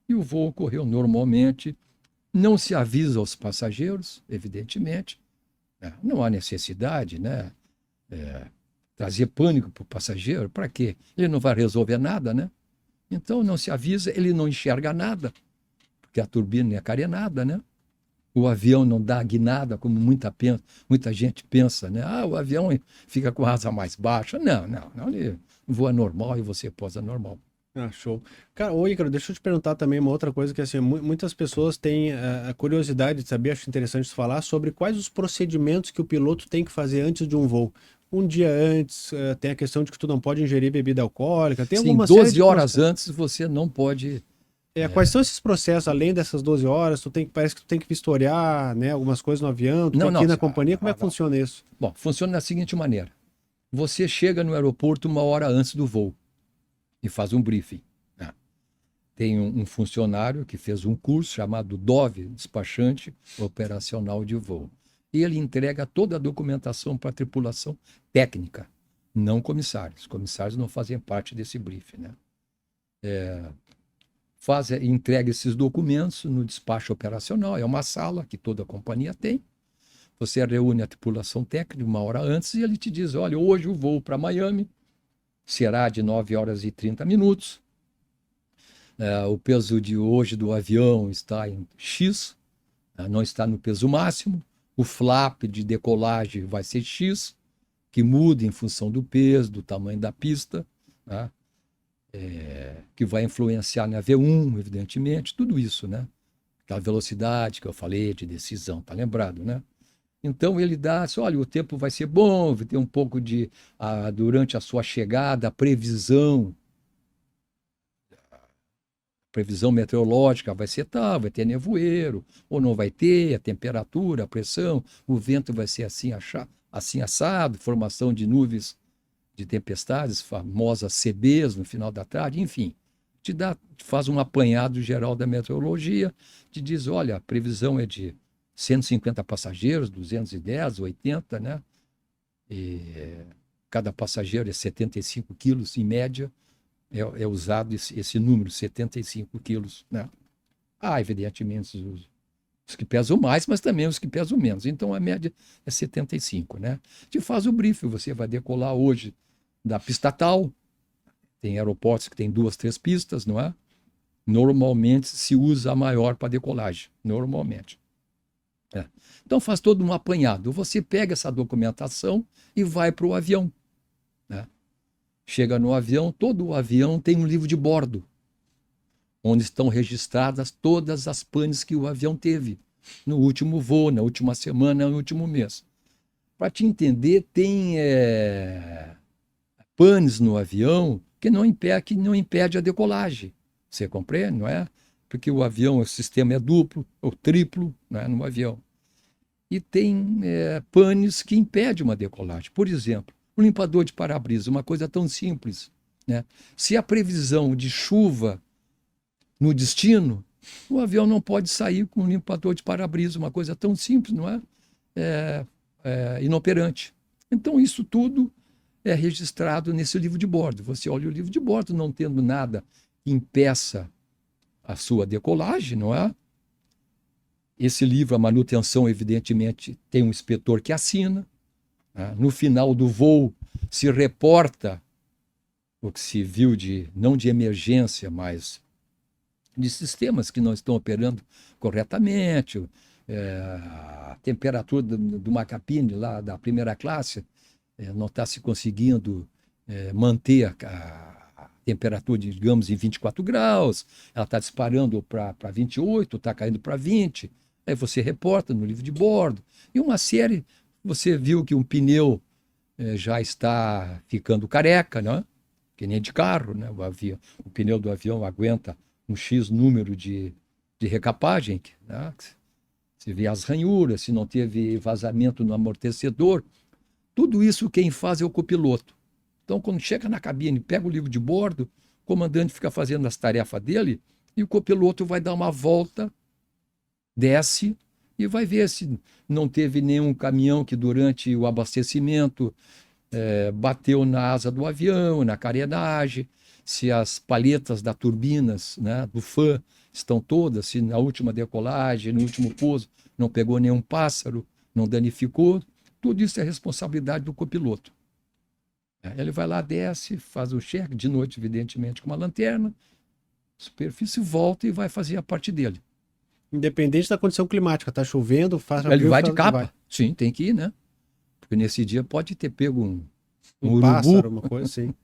Speaker 2: e o voo ocorreu normalmente. Não se avisa aos passageiros, evidentemente, né? Não há necessidade, né? Trazer pânico para o passageiro, para quê? Ele não vai resolver nada, né? Então não se avisa, ele não enxerga nada, porque a turbina é carenada, né? O avião não dá guinada, como muita gente pensa, né? O avião fica com a asa mais baixa. Não, ele voa normal e você posa normal.
Speaker 1: Show. Cara, ô Ícaro, deixa eu te perguntar também uma outra coisa que assim, muitas pessoas têm a curiosidade de saber, acho interessante falar sobre quais os procedimentos que o piloto tem que fazer antes de um voo. Um dia antes, tem a questão de que tu não pode ingerir bebida alcoólica, tem
Speaker 2: Sim,
Speaker 1: alguma série
Speaker 2: 12
Speaker 1: de
Speaker 2: horas antes você não pode.
Speaker 1: Quais são esses processos, além dessas 12 horas, parece que tu tem que vistoriar, né, algumas coisas no avião, tu tem que ir na companhia, como é que funciona isso?
Speaker 2: Bom, funciona da seguinte maneira. Você chega no aeroporto 1 hora antes do voo e faz um briefing. Né? Tem um funcionário que fez um curso chamado DOV, Despachante Operacional de Voo. E ele entrega toda a documentação para a tripulação técnica, não comissários. Comissários não fazem parte desse briefing. Né? Entrega esses documentos no despacho operacional. É uma sala que toda a companhia tem. Você reúne a tripulação técnica 1 hora antes e ele te diz, olha, hoje o voo para Miami será de 9 horas e 30 minutos. O peso de hoje do avião está em X, não está no peso máximo. O flap de decolagem vai ser X, que muda em função do peso, do tamanho da pista, né? Que vai influenciar na V1, evidentemente, tudo isso, né? Aquela velocidade que eu falei de decisão, tá lembrado, né? Então ele dá, olha, o tempo vai ser bom, vai ter um pouco de, durante a sua chegada, a previsão meteorológica vai ser tal, vai ter nevoeiro, ou não vai ter, a temperatura, a pressão, o vento vai ser assim, assim assado, formação de nuvens de tempestades, famosas CBs no final da tarde, enfim. Te faz um apanhado geral da meteorologia, te diz, olha, a previsão é de 150 passageiros, 210, 80, né? E cada passageiro é 75 quilos em média, é usado esse número, 75 quilos, né? Evidentemente, os que pesam mais, mas também os que pesam menos. Então, a média é 75, né? Te faz o briefing, você vai decolar hoje da pista tal, tem aeroportos que tem 2, 3 pistas, não é? Normalmente se usa a maior para decolagem, normalmente. Então faz todo um apanhado. Você pega essa documentação e vai para o avião. Né? Chega no avião, todo o avião tem um livro de bordo, onde estão registradas todas as panes que o avião teve no último voo, na última semana, no último mês. Para te entender, tem panes no avião que não impede a decolagem. Você compreende, não é? Porque o avião, o sistema é duplo ou triplo, né, no avião. E tem panes que impedem uma decolagem. Por exemplo, o limpador de para-brisa, uma coisa tão simples. Né? Se a previsão de chuva no destino, o avião não pode sair com um limpador de para-brisa, uma coisa tão simples, não é? Inoperante. Então, isso tudo é registrado nesse livro de bordo. Você olha o livro de bordo, não tendo nada que impeça a sua decolagem, não é? Esse livro, a manutenção, evidentemente, tem um inspetor que assina. Né? No final do voo, se reporta o que se viu não de emergência, mas de sistemas que não estão operando corretamente, a temperatura de uma cabine lá da primeira classe não está se conseguindo manter a temperatura, digamos, em 24 graus, ela está disparando para 28, está caindo para 20. Aí você reporta no livro de bordo. E uma série, você viu que um pneu já está ficando careca, né? Que nem de carro, né? O pneu do avião aguenta um X número de recapagem, né? Se vê as ranhuras, se não teve vazamento no amortecedor, tudo isso quem faz é o copiloto. Então, quando chega na cabine, pega o livro de bordo, o comandante fica fazendo as tarefas dele e o copiloto vai dar uma volta, desce e vai ver se não teve nenhum caminhão que durante o abastecimento bateu na asa do avião, na carenagem, se as palhetas das turbinas, né, do fã estão todas, se na última decolagem, no último pouso, não pegou nenhum pássaro, não danificou. Tudo isso é responsabilidade do copiloto. Ele vai lá, desce, faz o cheque, de noite, evidentemente, com uma lanterna, superfície, volta e vai fazer a parte dele.
Speaker 1: Independente da condição climática, tá chovendo, faz
Speaker 2: Ele vai de capa. Vai. Sim, tem que ir, né? Porque nesse dia pode ter pego um urubu.
Speaker 1: Pássaro, uma coisa assim.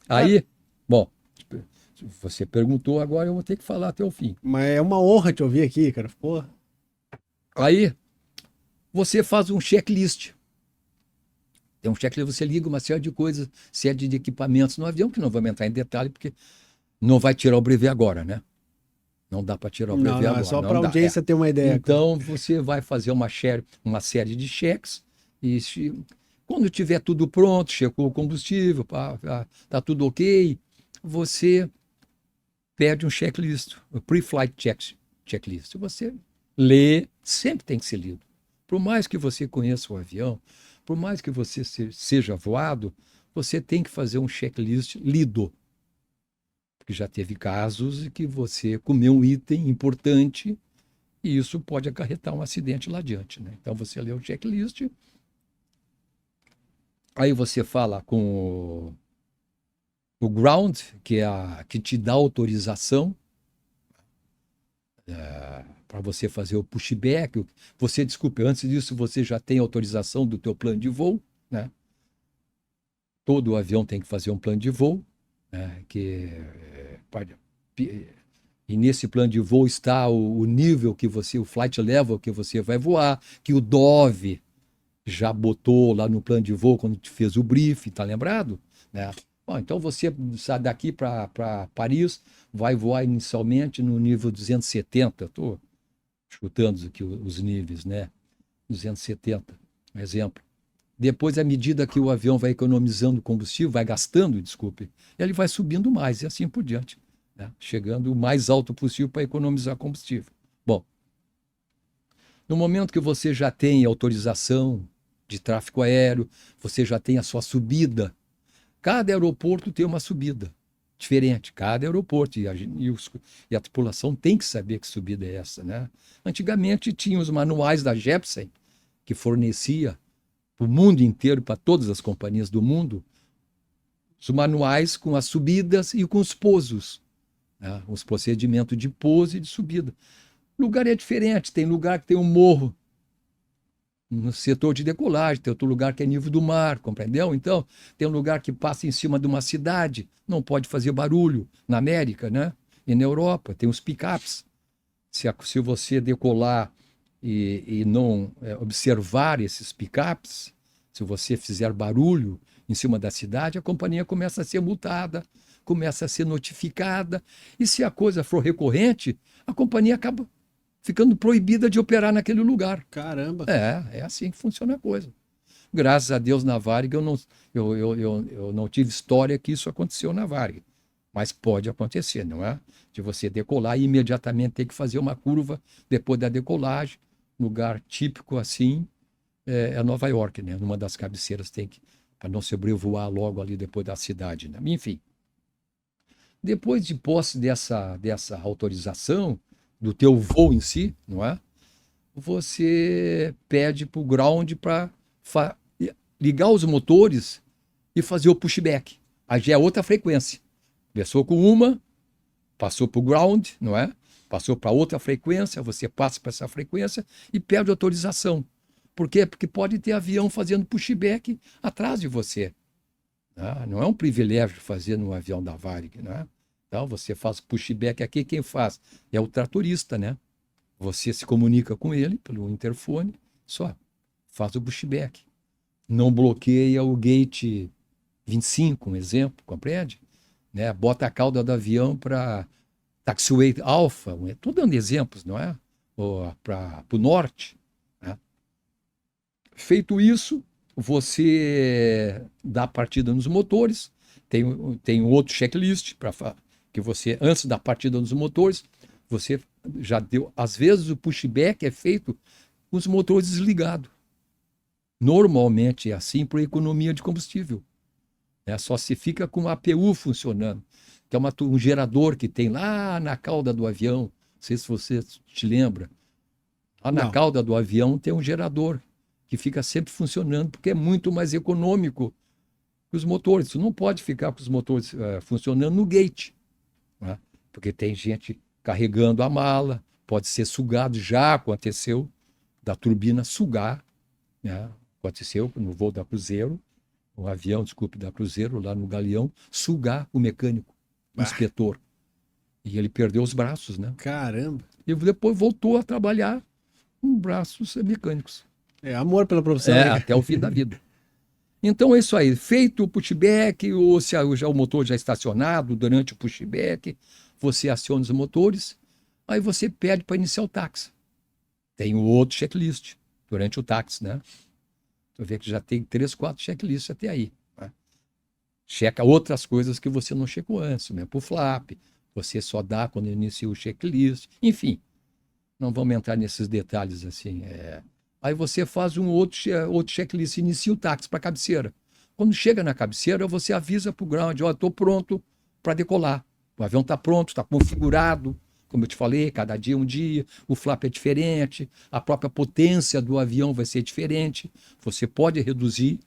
Speaker 2: Aí, bom, você perguntou, agora eu vou ter que falar até o fim.
Speaker 1: Mas é uma honra te ouvir aqui, cara. Porra.
Speaker 2: Aí, você faz um checklist. Tem um checklist, você liga uma série de coisas, série de equipamentos no avião, que não vamos entrar em detalhe, porque não vai tirar o brevet agora, né? Não dá para tirar o brevet agora.
Speaker 1: É só para a audiência ter uma ideia.
Speaker 2: Então, você vai fazer uma série de cheques e quando tiver tudo pronto, checou o combustível, tá tudo ok, você pede um checklist, o pre-flight checklist. Você lê, sempre tem que ser lido. Por mais que você conheça o avião, por mais que você seja voado, você tem que fazer um checklist lido. Porque já teve casos em que você comeu um item importante e isso pode acarretar um acidente lá adiante, né? Então você lê o checklist, aí você fala com o ground, que te dá autorização para você fazer o pushback. Desculpe, antes disso você já tem autorização do teu plano de voo, né? Todo avião tem que fazer um plano de voo, né? E nesse plano de voo está o nível que o flight level que você vai voar, que o Dove já botou lá no plano de voo quando te fez o briefing, tá lembrado? Né? Bom, então você sai daqui para Paris, vai voar inicialmente no nível 270, estou chutando aqui os níveis, né? 270, um exemplo. Depois, à medida que o avião vai economizando combustível, vai gastando, desculpe, ele vai subindo mais e assim por diante, né? Chegando o mais alto possível para economizar combustível. Bom, no momento que você já tem autorização de tráfego aéreo, você já tem a sua subida. Cada aeroporto tem uma subida diferente, cada aeroporto, e a tripulação tem que saber que subida é essa, né? Antigamente tinha os manuais da Jeppesen, que fornecia para o mundo inteiro, para todas as companhias do mundo, os manuais com as subidas e com os pousos, né? Os procedimentos de pouso e de subida. O lugar é diferente, tem lugar que tem um morro no setor de decolagem, tem outro lugar que é nível do mar, compreendeu? Então, tem um lugar que passa em cima de uma cidade, não pode fazer barulho, na América, né? E na Europa, tem os pick-ups. Se você decolar e não observar esses pick-ups, se você fizer barulho em cima da cidade, a companhia começa a ser multada, começa a ser notificada, e se a coisa for recorrente, a companhia acaba ficando proibida de operar naquele lugar.
Speaker 1: Caramba.
Speaker 2: É assim que funciona a coisa. Graças a Deus, na Varig, eu não tive história que isso aconteceu na Varig. Mas pode acontecer, não é? De você decolar e imediatamente ter que fazer uma curva depois da decolagem. Lugar típico assim é Nova York, né? Numa das cabeceiras tem que, para não sobrevoar logo ali depois da cidade, né? Enfim. Depois de posse dessa autorização do teu voo em si, não é? Você pede para o ground para ligar os motores e fazer o pushback. Aí já é outra frequência. Começou com uma, passou para o ground, não é? Passou para outra frequência, você passa para essa frequência e pede autorização. Por quê? Porque pode ter avião fazendo pushback atrás de você. Não é um privilégio fazer no avião da Varig, não é? Então, você faz pushback aqui, quem faz? É o tratorista, né? Você se comunica com ele pelo interfone, só faz o pushback. Não bloqueia o gate 25, um exemplo, compreende? Né? Bota a cauda do avião para taxiway alfa, estou dando exemplos, não é? Ou para o norte. Né? Feito isso, você dá a partida nos motores, tem outro checklist para que você, antes da partida nos motores, você já deu. Às vezes o pushback é feito com os motores desligados. Normalmente é assim por economia de combustível. Só se fica com a APU funcionando, que é um gerador que tem lá na cauda do avião. Não sei se você te lembra. Lá na cauda do avião tem um gerador que fica sempre funcionando, porque é muito mais econômico que os motores. Você não pode ficar com os motores funcionando no gate, né? Porque tem gente carregando a mala, pode ser sugado, já aconteceu, da turbina sugar, né? Aconteceu no voo da Cruzeiro, o avião, desculpe, da Cruzeiro, lá no Galeão, sugar o mecânico, o inspetor. E ele perdeu os braços, né?
Speaker 1: Caramba!
Speaker 2: E depois voltou a trabalhar com braços mecânicos.
Speaker 1: É amor pela profissão.
Speaker 2: Até o fim da vida. Então é isso aí. Feito o pushback, ou se o motor já é estacionado, durante o pushback, você aciona os motores, aí você pede para iniciar o táxi. Tem o outro checklist durante o táxi, né? Tu vê que já tem 3, 4 checklists até aí. Né? Checa outras coisas que você não checou antes, mesmo pro flap. Você só dá quando inicia o checklist. Enfim, não vamos entrar nesses detalhes assim. Aí você faz um outro checklist, inicia o táxi para a cabeceira. Quando chega na cabeceira, você avisa para o ground, estou pronto para decolar. O avião está pronto, está configurado. Como eu te falei, cada dia um dia, o flap é diferente, a própria potência do avião vai ser diferente. Você pode reduzir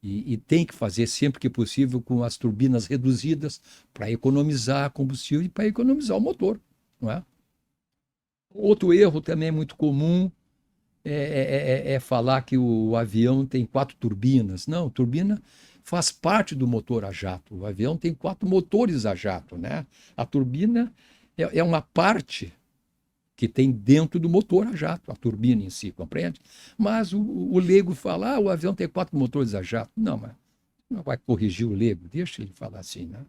Speaker 2: e tem que fazer sempre que possível com as turbinas reduzidas para economizar combustível e para economizar o motor. Não é? Outro erro também muito comum é falar que o avião tem 4 turbinas. Não, turbina faz parte do motor a jato. O avião tem 4 motores a jato, né? A turbina é uma parte que tem dentro do motor a jato, a turbina em si, compreende? Mas o leigo fala, o avião tem 4 motores a jato. Não, mas não vai corrigir o leigo, deixa ele falar assim, né?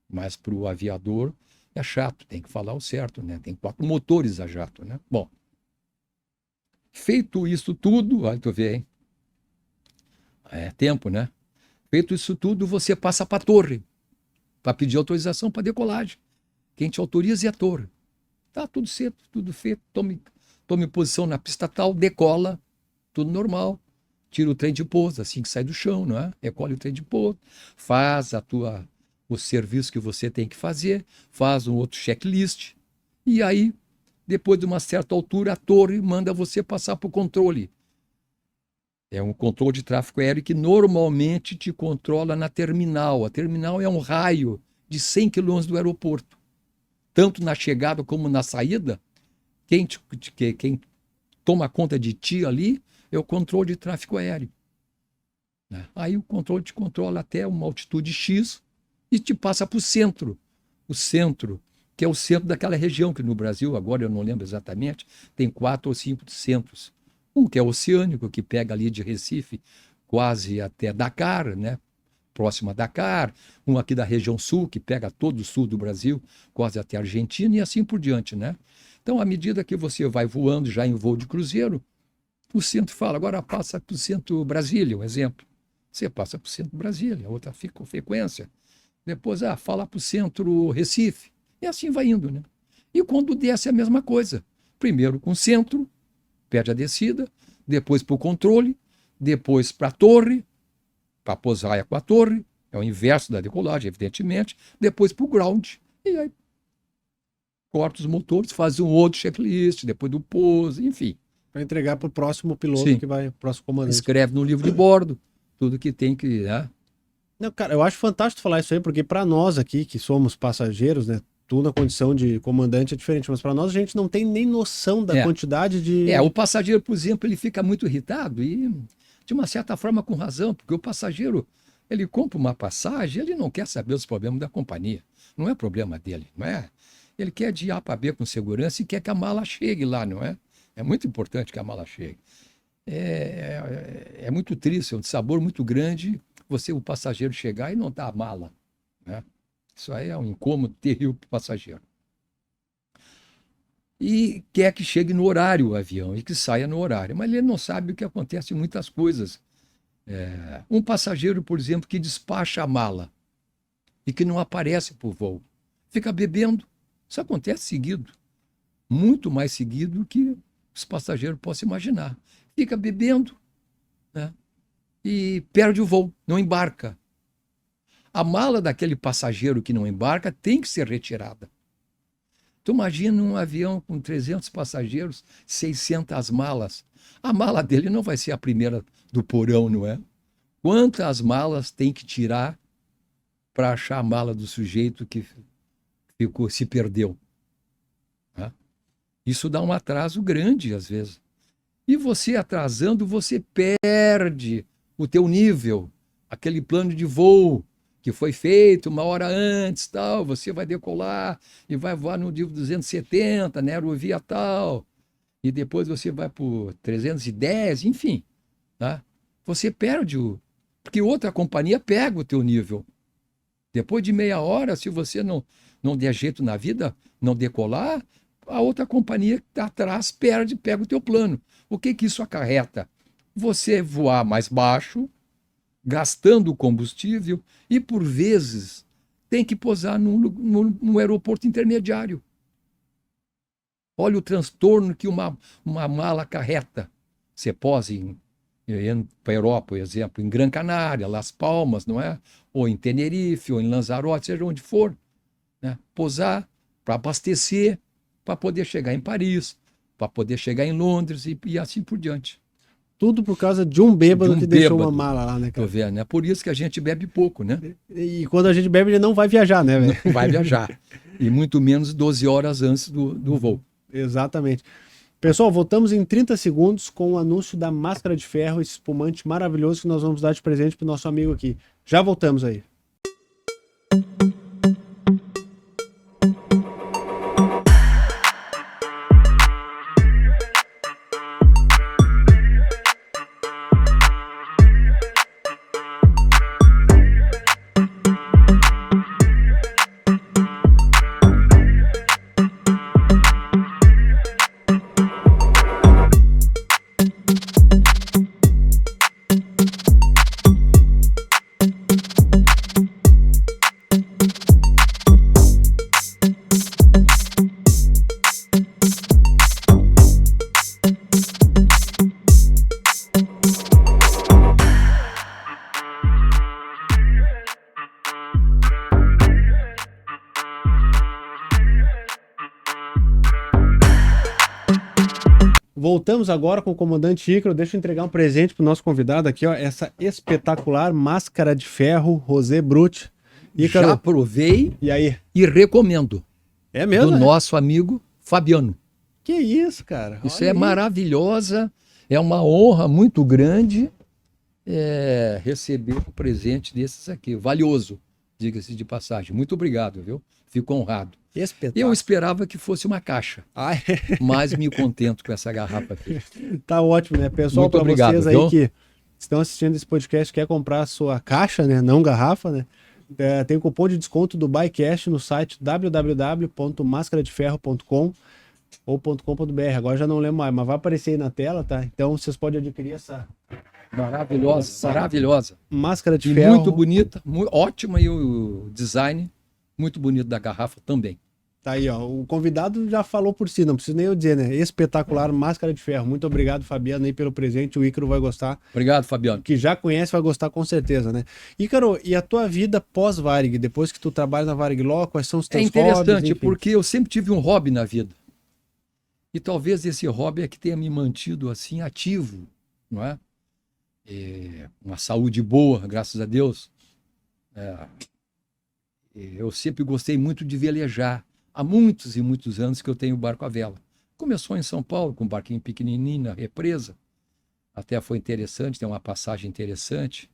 Speaker 2: Mas para o aviador é chato, tem que falar o certo, né? Tem 4 motores a jato, né? Bom, feito isso tudo, olha, tu vê, hein? É tempo, né? Feito isso tudo, você passa para a torre, para pedir autorização para decolagem. Quem te autoriza é a torre. Tá tudo certo, tudo feito, tome posição na pista tal, decola, tudo normal. Tira o trem de pouso, assim que sai do chão, não é? Recolhe o trem de pouso, faz o serviço que você tem que fazer, faz um outro checklist, e aí, depois de uma certa altura, a torre manda você passar para o controle. É um controle de tráfego aéreo que normalmente te controla na terminal. A terminal é um raio de 100 quilômetros do aeroporto. Tanto na chegada como na saída, quem toma conta de ti ali é o controle de tráfego aéreo. Aí o controle te controla até uma altitude X e te passa para o centro. O centro, que é o centro daquela região, que no Brasil, agora eu não lembro exatamente, tem 4 ou 5 centros. Um que é oceânico, que pega ali de Recife quase até Dakar, né? Próximo a Dakar, um aqui da região sul, que pega todo o sul do Brasil, quase até a Argentina, e assim por diante, né? Então, à medida que você vai voando já em voo de cruzeiro, o centro fala, agora passa para o centro Brasília, um exemplo. Você passa para o centro Brasília, outra frequência. Depois, fala para o centro Recife. E assim vai indo, né? E quando desce é a mesma coisa. Primeiro com o centro, pede a descida, depois para o controle, depois para a torre, para pousar com a torre, é o inverso da decolagem, evidentemente, depois para o ground, e aí corta os motores, faz um outro checklist, depois do pouso, enfim.
Speaker 1: Para entregar para o próximo piloto que vai, próximo comandante.
Speaker 2: Escreve no livro de bordo, tudo que tem que... Né?
Speaker 1: Não, cara, eu acho fantástico falar isso aí, porque para nós aqui, que somos passageiros, né, tu na condição de comandante é diferente, mas para nós a gente não tem nem noção da quantidade de...
Speaker 2: o passageiro, por exemplo, ele fica muito irritado e... de uma certa forma com razão, porque o passageiro, ele compra uma passagem, ele não quer saber os problemas da companhia. Não é problema dele, não é? Ele quer de A para B com segurança e quer que a mala chegue lá, não é? É muito importante que a mala chegue. É muito triste, é um sabor muito grande o passageiro chegar e não dar a mala, né? Isso aí é um incômodo terrível para o passageiro. E quer que chegue no horário o avião e que saia no horário, mas ele não sabe o que acontece em muitas coisas. Um passageiro, por exemplo, que despacha a mala e que não aparece para o voo, fica bebendo. Isso acontece seguido, muito mais seguido do que os passageiros possam imaginar. Fica bebendo, né? E perde o voo, não embarca. A mala daquele passageiro que não embarca tem que ser retirada. Tu imagina um avião com 300 passageiros, 600 malas. A mala dele não vai ser a primeira do porão, não é? Quantas malas tem que tirar para achar a mala do sujeito que se perdeu? Né? Isso dá um atraso grande, às vezes. E você atrasando, você perde o teu nível, aquele plano de voo que foi feito uma hora antes, tal, você vai decolar e vai voar no nível 270, né, aerovia tal, e depois você vai para 310, enfim, tá? Você perde porque outra companhia pega o teu nível. Depois de meia hora, se você não der jeito na vida, não decolar, a outra companhia que está atrás pega o teu plano. O que isso acarreta? Você voar mais baixo, gastando combustível e, por vezes, tem que pousar num aeroporto intermediário. Olha o transtorno que uma mala acarreta. Você posa para a Europa, por exemplo, em Gran Canária, Las Palmas, não é? Ou em Tenerife, ou em Lanzarote, seja onde for. Né? Pousar para abastecer, para poder chegar em Paris, para poder chegar em Londres e assim por diante.
Speaker 1: Tudo por causa de um bêbado que deixou uma mala lá, né, cara?
Speaker 2: Tô vendo, né? Por isso que a gente bebe pouco, né?
Speaker 1: E quando a gente bebe, ele não vai viajar, né, velho?
Speaker 2: Não vai viajar. E muito menos 12 horas antes do voo.
Speaker 1: Exatamente. Pessoal, voltamos em 30 segundos com o anúncio da máscara de ferro, esse espumante maravilhoso que nós vamos dar de presente pro nosso amigo aqui. Já voltamos aí. Voltamos agora com o comandante Ícaro. Deixa eu entregar um presente pro nosso convidado aqui, ó. Essa espetacular máscara de ferro Rosé Brut. Ícaro,
Speaker 2: já provei
Speaker 1: e aí?
Speaker 2: E recomendo.
Speaker 1: É mesmo?
Speaker 2: Do nosso amigo Fabiano.
Speaker 1: Que isso, cara?
Speaker 2: Isso é maravilhosa. É uma honra muito grande receber um presente desses aqui. Valioso, diga-se de passagem. Muito obrigado, viu? Fico honrado. Eu esperava que fosse uma caixa, mas me contento com essa garrafa aqui.
Speaker 1: Tá ótimo, né? Pessoal, para vocês aí que estão assistindo esse podcast, quer comprar a sua caixa, né? Não garrafa, né? Tem cupom de desconto do BuyCash no site www.mascaradeferro.com ou .com.br. Agora já não lembro mais, mas vai aparecer aí na tela, tá? Então vocês podem adquirir essa
Speaker 2: maravilhosa
Speaker 1: máscara de ferro.
Speaker 2: Muito bonita, ótima, e o design muito bonito da garrafa também.
Speaker 1: Tá aí, ó. O convidado já falou por si, não preciso nem eu dizer, né? Espetacular, máscara de ferro. Muito obrigado, Fabiano, aí pelo presente. O Ícaro vai gostar.
Speaker 2: Obrigado, Fabiano.
Speaker 1: Que já conhece, vai gostar com certeza, né? Ícaro, e a tua vida pós-Varig? Depois que tu trabalha na Varig Law, quais são os teus hobbies? É
Speaker 2: interessante, porque eu sempre tive um hobby na vida. E talvez esse hobby é que tenha me mantido assim ativo, não é? Uma saúde boa, graças a Deus. Eu sempre gostei muito de velejar. Há muitos e muitos anos que eu tenho barco à vela. Começou em São Paulo, com um barquinho pequenininho na represa. Até foi interessante, tem uma passagem interessante.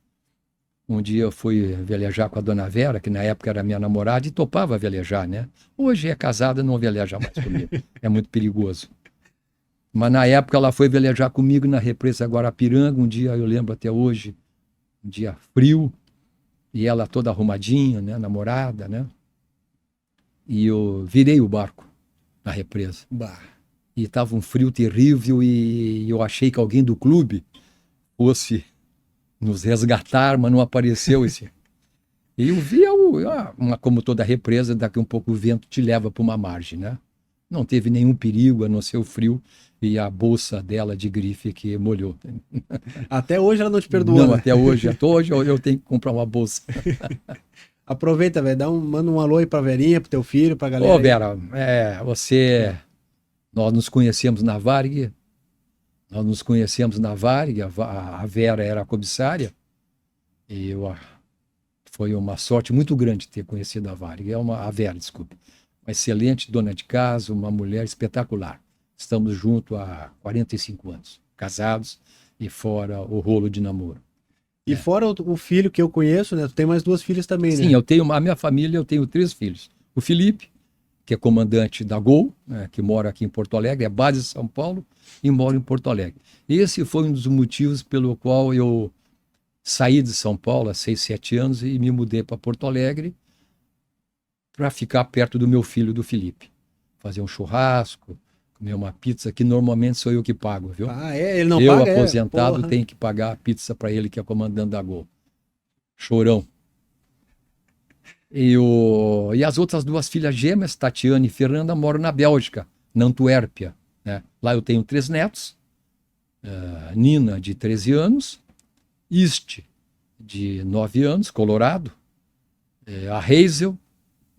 Speaker 2: Um dia eu fui velejar com a dona Vera, que na época era minha namorada, e topava velejar, né? Hoje é casada, não veleja mais comigo. É muito perigoso. Mas na época ela foi velejar comigo na represa Guarapiranga, um dia, eu lembro até hoje, um dia frio, e ela toda arrumadinha, né, namorada, né? E eu virei o barco na represa.
Speaker 1: Bah.
Speaker 2: E estava um frio terrível e eu achei que alguém do clube fosse nos resgatar, mas não apareceu esse. E eu vi, como toda represa, daqui um pouco o vento te leva para uma margem, né? Não teve nenhum perigo, a não ser o frio e a bolsa dela de grife que molhou.
Speaker 1: Até hoje ela não te perdoou,
Speaker 2: Não,
Speaker 1: né?
Speaker 2: até hoje eu tenho que comprar uma bolsa.
Speaker 1: Aproveita, velho, manda um alô aí pra Verinha, pro teu filho, pra galera
Speaker 2: Ô,
Speaker 1: aí.
Speaker 2: Vera, nós nos conhecemos na Varig, a Vera era a comissária, e foi uma sorte muito grande ter conhecido a Varig, a Vera, desculpe. Uma excelente dona de casa, uma mulher espetacular. Estamos juntos há 45 anos, casados e fora o rolo de namoro.
Speaker 1: E fora o filho que eu conheço, né? Tu tem mais 2 filhas também,
Speaker 2: Sim,
Speaker 1: né?
Speaker 2: a minha família, eu tenho 3 filhos. O Felipe, que é comandante da Gol, né, que mora aqui em Porto Alegre, é base de São Paulo e mora em Porto Alegre. Esse foi um dos motivos pelo qual eu saí de São Paulo há 6, 7 anos e me mudei para Porto Alegre para ficar perto do meu filho, do Felipe. Fazer um churrasco, comer uma pizza, que normalmente sou eu que pago, viu?
Speaker 1: Ah, é? Ele não
Speaker 2: Eu,
Speaker 1: paga?
Speaker 2: aposentado,
Speaker 1: Porra.
Speaker 2: tenho que pagar a pizza para ele, que é comandante da Gol. Chorão. E as outras 2 filhas gêmeas, Tatiana e Fernanda, moram na Bélgica, na Antuérpia, né? Lá eu tenho 3 netos, Nina, de 13 anos, Iste, de 9 anos, Colorado, a Hazel,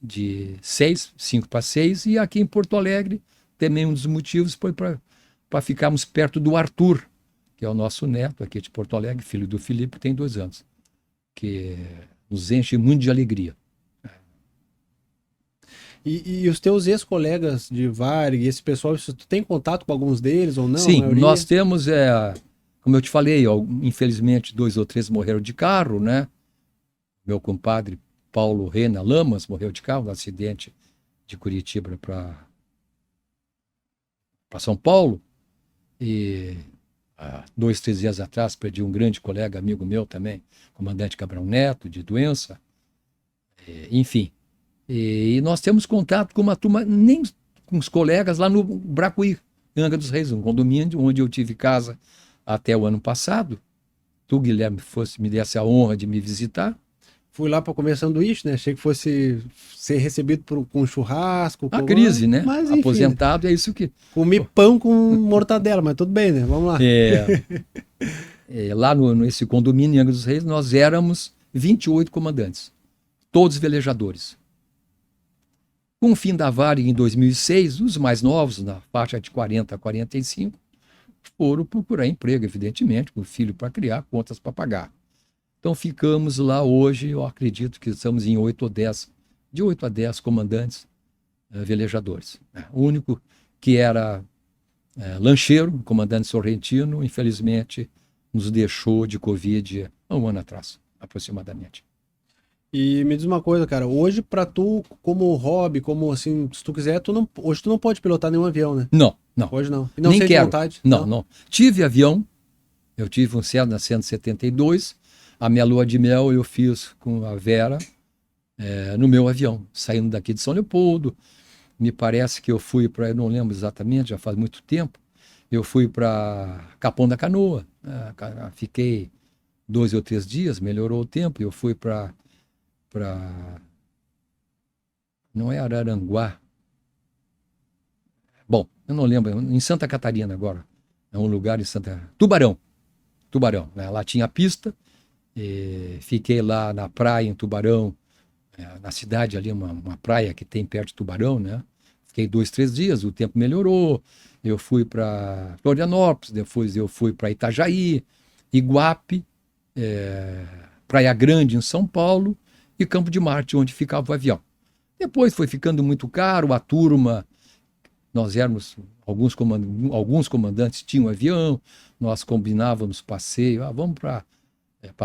Speaker 2: de 5 para 6, e aqui em Porto Alegre, também um dos motivos foi para ficarmos perto do Arthur, que é o nosso neto aqui de Porto Alegre, filho do Felipe, tem 2 anos, que nos enche muito de alegria.
Speaker 1: E os teus ex-colegas de Varig, esse pessoal, tu tem contato com alguns deles ou não? A
Speaker 2: Sim,
Speaker 1: maioria?
Speaker 2: nós temos, como eu te falei, infelizmente 2 ou 3 morreram de carro, né? Meu compadre Paulo Rena Lamas morreu de carro, no acidente de Curitiba para São Paulo. E 2, 3 dias atrás perdi um grande colega, amigo meu também, comandante Cabral Neto, de doença. Enfim. E nós temos contato com uma turma, nem com os colegas lá no Bracuí, em Angra dos Reis, um condomínio onde eu tive casa até o ano passado. Tu, Guilherme, me desse a honra de me visitar.
Speaker 1: Fui lá para comer sanduíche, né? Achei que fosse ser recebido com churrasco.
Speaker 2: A crise, né?
Speaker 1: Mas enfim,
Speaker 2: Aposentado, é isso que...
Speaker 1: comi pão com mortadela, mas tudo bem, né? Vamos lá.
Speaker 2: Lá nesse condomínio em Angra dos Reis, nós éramos 28 comandantes, todos velejadores. Com o fim da Varig em 2006, os mais novos, na faixa de 40 a 45, foram procurar emprego, evidentemente, com filho para criar, contas para pagar. Então ficamos lá hoje, eu acredito que estamos em 8 ou 10, de 8 a 10 comandantes velejadores. O único que era lancheiro, comandante Sorrentino, infelizmente nos deixou de Covid há um ano atrás, aproximadamente.
Speaker 1: E me diz uma coisa, cara, hoje pra tu, como hobby, como assim, se tu quiser, hoje tu não pode pilotar nenhum avião, né?
Speaker 2: Não.
Speaker 1: Hoje não. E não
Speaker 2: Nem
Speaker 1: sente
Speaker 2: quero.
Speaker 1: vontade?
Speaker 2: Não. Tive avião, eu tive um Cessna 172, a minha lua de mel eu fiz com a Vera no meu avião, saindo daqui de São Leopoldo. Me parece que eu fui para, eu não lembro exatamente, já faz muito tempo, eu fui para Capão da Canoa, fiquei 2 ou 3 dias, melhorou o tempo, eu fui para não é Araranguá, bom, eu não lembro, em Santa Catarina agora, é um lugar em Tubarão, né? Lá tinha pista, fiquei lá na praia em Tubarão, na cidade ali, uma praia que tem perto de Tubarão, né? Fiquei 2, 3 dias, o tempo melhorou, eu fui para Florianópolis, depois eu fui para Itajaí, Iguape, Praia Grande em São Paulo e Campo de Marte, onde ficava o avião. Depois foi ficando muito caro, a turma, nós éramos, alguns comandantes tinham avião, nós combinávamos passeio, vamos para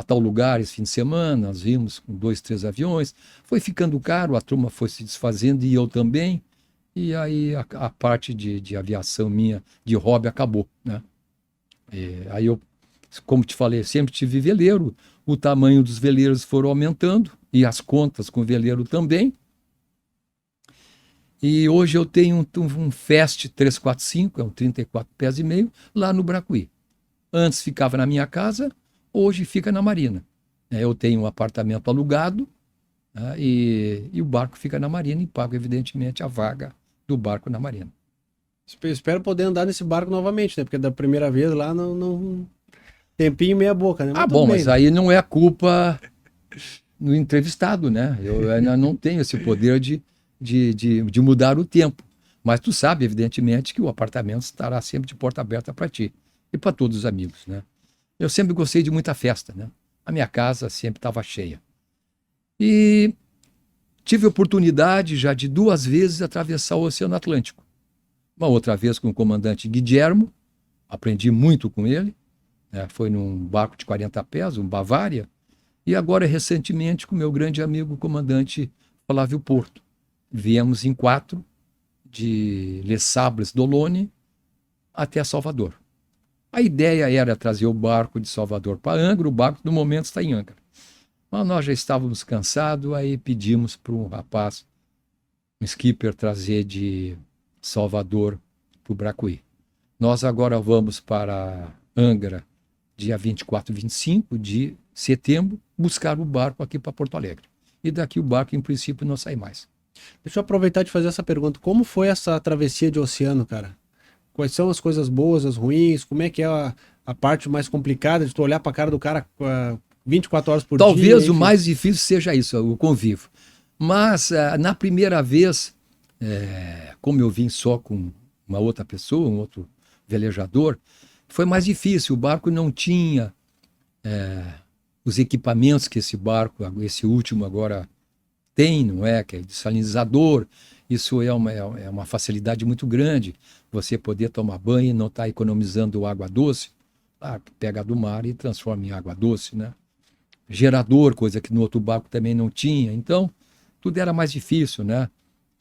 Speaker 2: tal lugar esse fim de semana, nós vimos com 2, 3 aviões, foi ficando caro, a turma foi se desfazendo e eu também, e aí a parte de aviação minha, de hobby, acabou, né? Aí eu, como te falei, sempre tive veleiro, o tamanho dos veleiros foram aumentando, e as contas com veleiro também. E hoje eu tenho um Fest 345, é um 34 pés e meio, lá no Bracuí. Antes ficava na minha casa, hoje fica na Marina. Eu tenho um apartamento alugado, né, e o barco fica na Marina e pago, evidentemente, a vaga do barco na Marina.
Speaker 1: Espero poder andar nesse barco novamente, né? Porque da primeira vez lá não... Tempinho e meia boca, né? Mas tudo
Speaker 2: Bom,
Speaker 1: bem,
Speaker 2: mas
Speaker 1: né?
Speaker 2: aí não é culpa do entrevistado, né? Eu ainda não tenho esse poder de mudar o tempo. Mas tu sabe, evidentemente, que o apartamento estará sempre de porta aberta para ti e para todos os amigos, né? Eu sempre gostei de muita festa, né? A minha casa sempre estava cheia. E tive oportunidade já de 2 vezes atravessar o Oceano Atlântico. Uma outra vez com o comandante Guillermo, aprendi muito com ele, né? Foi num barco de 40 pés, um Bavária, e agora recentemente com meu grande amigo, o comandante Flávio Porto. Viemos em 4, de Les Sables d'Olonne até Salvador. A ideia era trazer o barco de Salvador para Angra, o barco no momento está em Angra. Mas nós já estávamos cansados, aí pedimos para um rapaz, um skipper, trazer de Salvador para o Bracuí. Nós agora vamos para Angra, dia 24 e 25 de setembro, buscar o barco aqui para Porto Alegre. E daqui o barco, em princípio, não sai mais.
Speaker 1: Deixa eu aproveitar de fazer essa pergunta. Como foi essa travessia de oceano, cara? Quais são as coisas boas, as ruins? Como é que é a parte mais complicada de tu olhar pra cara do cara 24 horas por dia?
Speaker 2: Talvez o
Speaker 1: Enfim.
Speaker 2: mais difícil seja isso, o convívio. Mas na primeira vez, como eu vim só com uma outra pessoa, um outro velejador, foi mais difícil. O barco não tinha os equipamentos que esse barco, esse último agora tem, não é? Que é desalinizador. Isso é uma facilidade muito grande. Você poder tomar banho e não estar economizando água doce. Claro, pega do mar e transforma em água doce, né? Gerador, coisa que no outro barco também não tinha. Então, tudo era mais difícil, né?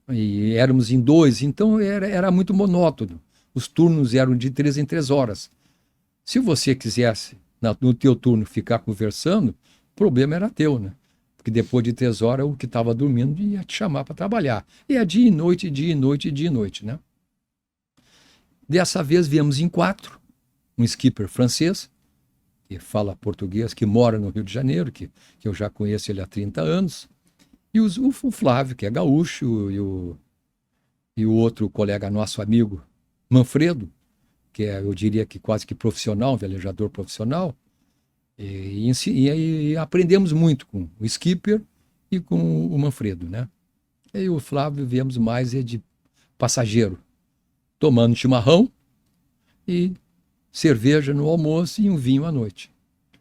Speaker 2: E éramos em 2, então era muito monótono. Os turnos eram de 3 em 3 horas. Se você quisesse, no teu turno, ficar conversando, o problema era teu, né? Porque depois de 3 horas, o que estava dormindo ia te chamar para trabalhar. E é dia e noite, dia e noite, dia e noite, né? Dessa vez viemos em 4, um skipper francês, que fala português, que mora no Rio de Janeiro, que eu já conheço ele há 30 anos, e o Flávio, que é gaúcho, e o outro colega nosso amigo, Manfredo, que é, eu diria que quase que profissional, um velejador profissional, e aprendemos muito com o skipper e com o Manfredo, né? E o Flávio viemos mais de passageiro, tomando chimarrão e cerveja no almoço e um vinho à noite.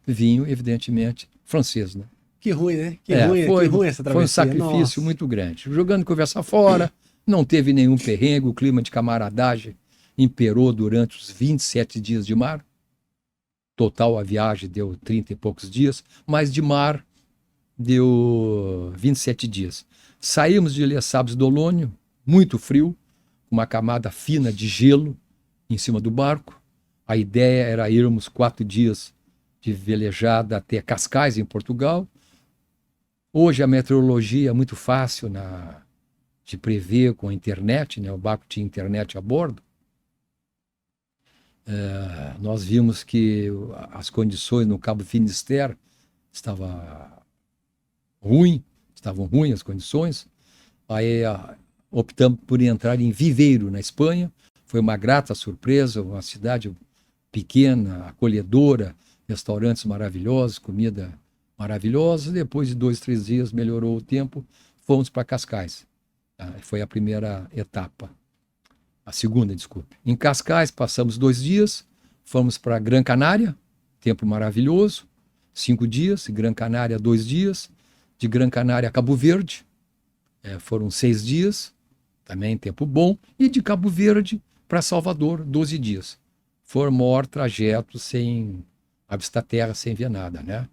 Speaker 2: Vinho, evidentemente, francês, né?
Speaker 1: Que ruim, né? Que ruim essa travessia.
Speaker 2: Foi um sacrifício muito grande. Jogando conversa fora, não teve nenhum perrengue, o clima de camaradagem imperou durante os 27 dias de mar. Total, a viagem deu 30 e poucos dias, mas de mar deu 27 dias. Saímos de Les Sables d'Olonne, muito frio, uma camada fina de gelo em cima do barco. A ideia era irmos 4 dias de velejada até Cascais, em Portugal. Hoje a meteorologia é muito fácil de prever com a internet, né? O barco tinha internet a bordo. Nós vimos que as condições no Cabo Finisterre estavam ruins as condições. Aí optamos por entrar em Viveiro, na Espanha. Foi uma grata surpresa, uma cidade pequena, acolhedora, restaurantes maravilhosos, comida maravilhosa. Depois de 2, 3 dias melhorou o tempo, fomos para Cascais. Foi a primeira etapa. A segunda, desculpe. Em Cascais passamos 2 dias, fomos para Gran Canária, tempo maravilhoso, 5 dias, Gran Canária 2 dias, de Gran Canária a Cabo Verde, foram 6 dias, também tempo bom, e de Cabo Verde para Salvador, 12 dias. Foi o maior trajeto sem avistar terra, sem ver nada, né?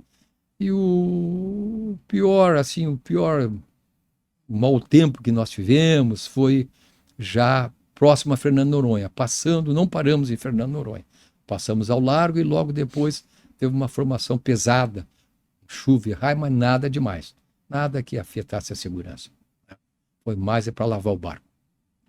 Speaker 2: E o pior mau tempo que nós tivemos foi já próximo a Fernando Noronha, não paramos em Fernando Noronha. Passamos ao largo e logo depois teve uma formação pesada, chuva e raio, mas nada demais. Nada que afetasse a segurança. Foi mais para lavar o barco.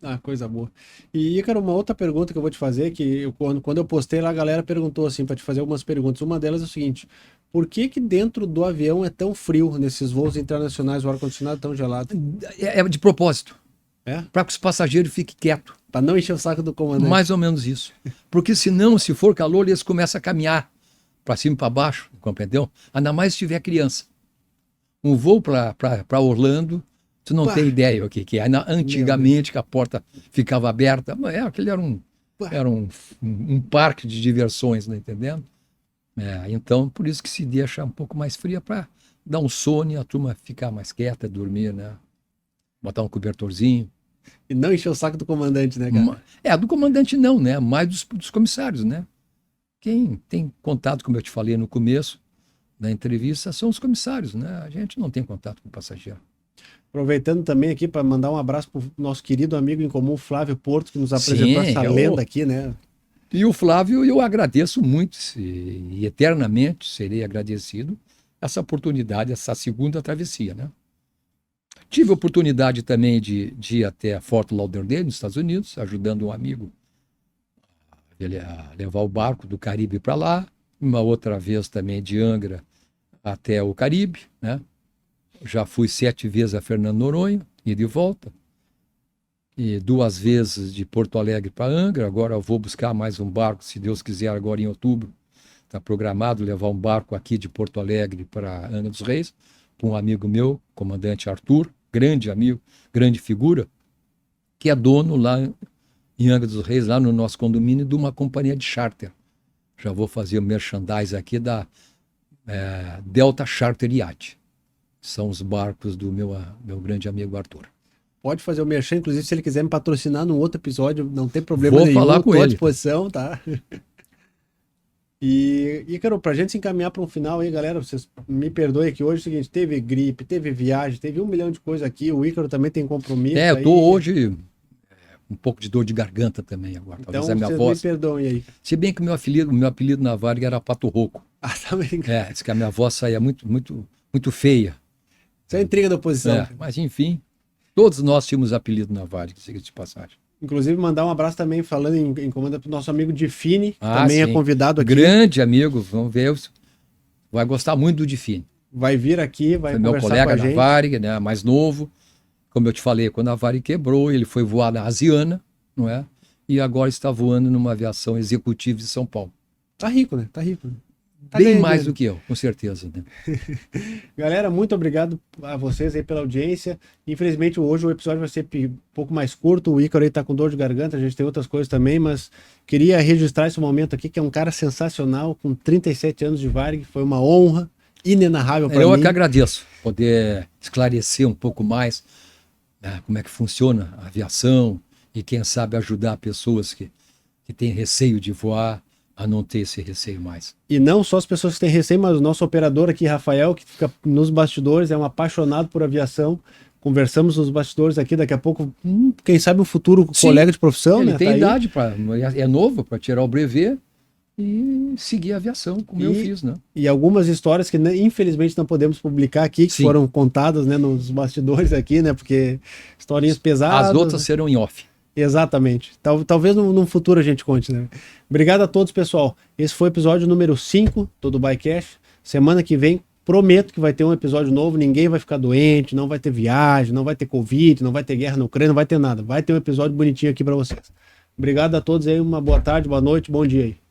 Speaker 1: Ah, coisa boa. E, Ícaro, uma outra pergunta que eu vou te fazer, quando eu postei lá, a galera perguntou assim, para te fazer algumas perguntas. Uma delas é o seguinte: por que dentro do avião é tão frio nesses voos internacionais, o ar-condicionado é tão gelado?
Speaker 2: É de propósito.
Speaker 1: É?
Speaker 2: Para que os passageiros fiquem quietos.
Speaker 1: Para não encher o saco do comandante.
Speaker 2: Mais ou menos isso. Porque senão, se for calor, eles começam a caminhar para cima e para baixo, compreendeu? Ainda mais se tiver criança. Um voo para Orlando, tu não tem ideia o que é. Antigamente, que a porta ficava aberta, aquele era um parque de diversões, não entendendo? Então, por isso que se deixa um pouco mais fria para dar um sono e a turma ficar mais quieta, dormir, né? Botar um cobertorzinho.
Speaker 1: E não encher o saco do comandante, né, cara?
Speaker 2: Do comandante não, né? Mais dos comissários, né? Quem tem contato, como eu te falei no começo da entrevista, são os comissários, né? A gente não tem contato com o passageiro.
Speaker 1: Aproveitando também aqui para mandar um abraço para o nosso querido amigo em comum, Flávio Porto, que nos apresentou essa lenda aqui, né?
Speaker 2: E o Flávio, eu agradeço muito e eternamente serei agradecido essa oportunidade, essa segunda travessia, né? Tive a oportunidade também de ir até Fort Lauderdale, nos Estados Unidos, ajudando um amigo a levar o barco do Caribe para lá. Uma outra vez também de Angra até o Caribe, né? Já fui 7 vezes a Fernando Noronha, e de volta. E 2 vezes de Porto Alegre para Angra. Agora eu vou buscar mais um barco, se Deus quiser, agora em outubro. Está programado levar um barco aqui de Porto Alegre para Angra dos Reis, para um amigo meu, comandante Arthur, grande amigo, grande figura, que é dono lá em Angra dos Reis, lá no nosso condomínio, de uma companhia de charter. Já vou fazer o merchandise aqui da Delta Charter Yacht. São os barcos do meu grande amigo Arthur.
Speaker 1: Pode fazer o merchan, inclusive, se ele quiser me patrocinar num outro episódio, não tem problema
Speaker 2: nenhum.
Speaker 1: Vou
Speaker 2: falar com
Speaker 1: ele.
Speaker 2: À
Speaker 1: disposição, tá? E, Ícaro, pra gente se encaminhar para um final aí, galera, vocês me perdoem aqui hoje, é o seguinte, teve gripe, teve viagem, teve 1 milhão de coisas aqui, o Ícaro também tem compromisso.
Speaker 2: Eu tô hoje um pouco de dor de garganta também agora.
Speaker 1: Então,
Speaker 2: talvez a minha
Speaker 1: vocês
Speaker 2: voz.
Speaker 1: me perdoem aí.
Speaker 2: Se bem que o meu apelido na Varig era Pato Rouco.
Speaker 1: Ah, também.
Speaker 2: Diz que a minha voz saía muito feia.
Speaker 1: Isso é intriga da oposição.
Speaker 2: Mas enfim, todos nós tínhamos apelido na Varig, siga-se de passagem.
Speaker 1: Inclusive, mandar um abraço também, falando em comanda, para o nosso amigo Difine, que também é convidado aqui.
Speaker 2: Grande amigo, vamos ver, vai gostar muito do Difine.
Speaker 1: Vai vir aqui, vai conversar com a gente.
Speaker 2: Meu colega da Varig, né, mais novo. Como eu te falei, quando a Varig quebrou, ele foi voar na Asiana, não é? E agora está voando numa aviação executiva de São Paulo.
Speaker 1: Tá rico, né? Tá rico. Tá
Speaker 2: bem mais do que eu, com certeza. Né?
Speaker 1: Galera, muito obrigado a vocês aí pela audiência. Infelizmente, hoje o episódio vai ser um pouco mais curto. O Ícaro aí tá com dor de garganta, a gente tem outras coisas também, mas queria registrar esse momento aqui, que é um cara sensacional, com 37 anos de Varig. Foi uma honra inenarrável para mim.
Speaker 2: Eu é que agradeço poder esclarecer um pouco mais, né, como é que funciona a aviação e, quem sabe, ajudar pessoas que têm receio de voar a não ter esse receio mais.
Speaker 1: E não só as pessoas que têm receio, mas o nosso operador aqui, Rafael, que fica nos bastidores, é um apaixonado por aviação. Conversamos nos bastidores aqui, daqui a pouco, quem sabe um futuro colega de profissão,
Speaker 2: ele
Speaker 1: né?
Speaker 2: Tem idade, é novo para tirar o brevet e seguir a aviação, como eu fiz, né?
Speaker 1: E algumas histórias que, infelizmente, não podemos publicar aqui, que foram contadas, né, nos bastidores aqui, né? Porque historinhas pesadas.
Speaker 2: As outras serão em off.
Speaker 1: Exatamente. Talvez num futuro a gente conte, né? Obrigado a todos, pessoal. Esse foi o episódio número 5 do Dubaicash. Semana que vem, prometo que vai ter um episódio novo. Ninguém vai ficar doente, não vai ter viagem, não vai ter Covid, não vai ter guerra na Ucrânia, não vai ter nada. Vai ter um episódio bonitinho aqui para vocês. Obrigado a todos aí. Uma boa tarde, boa noite, bom dia aí.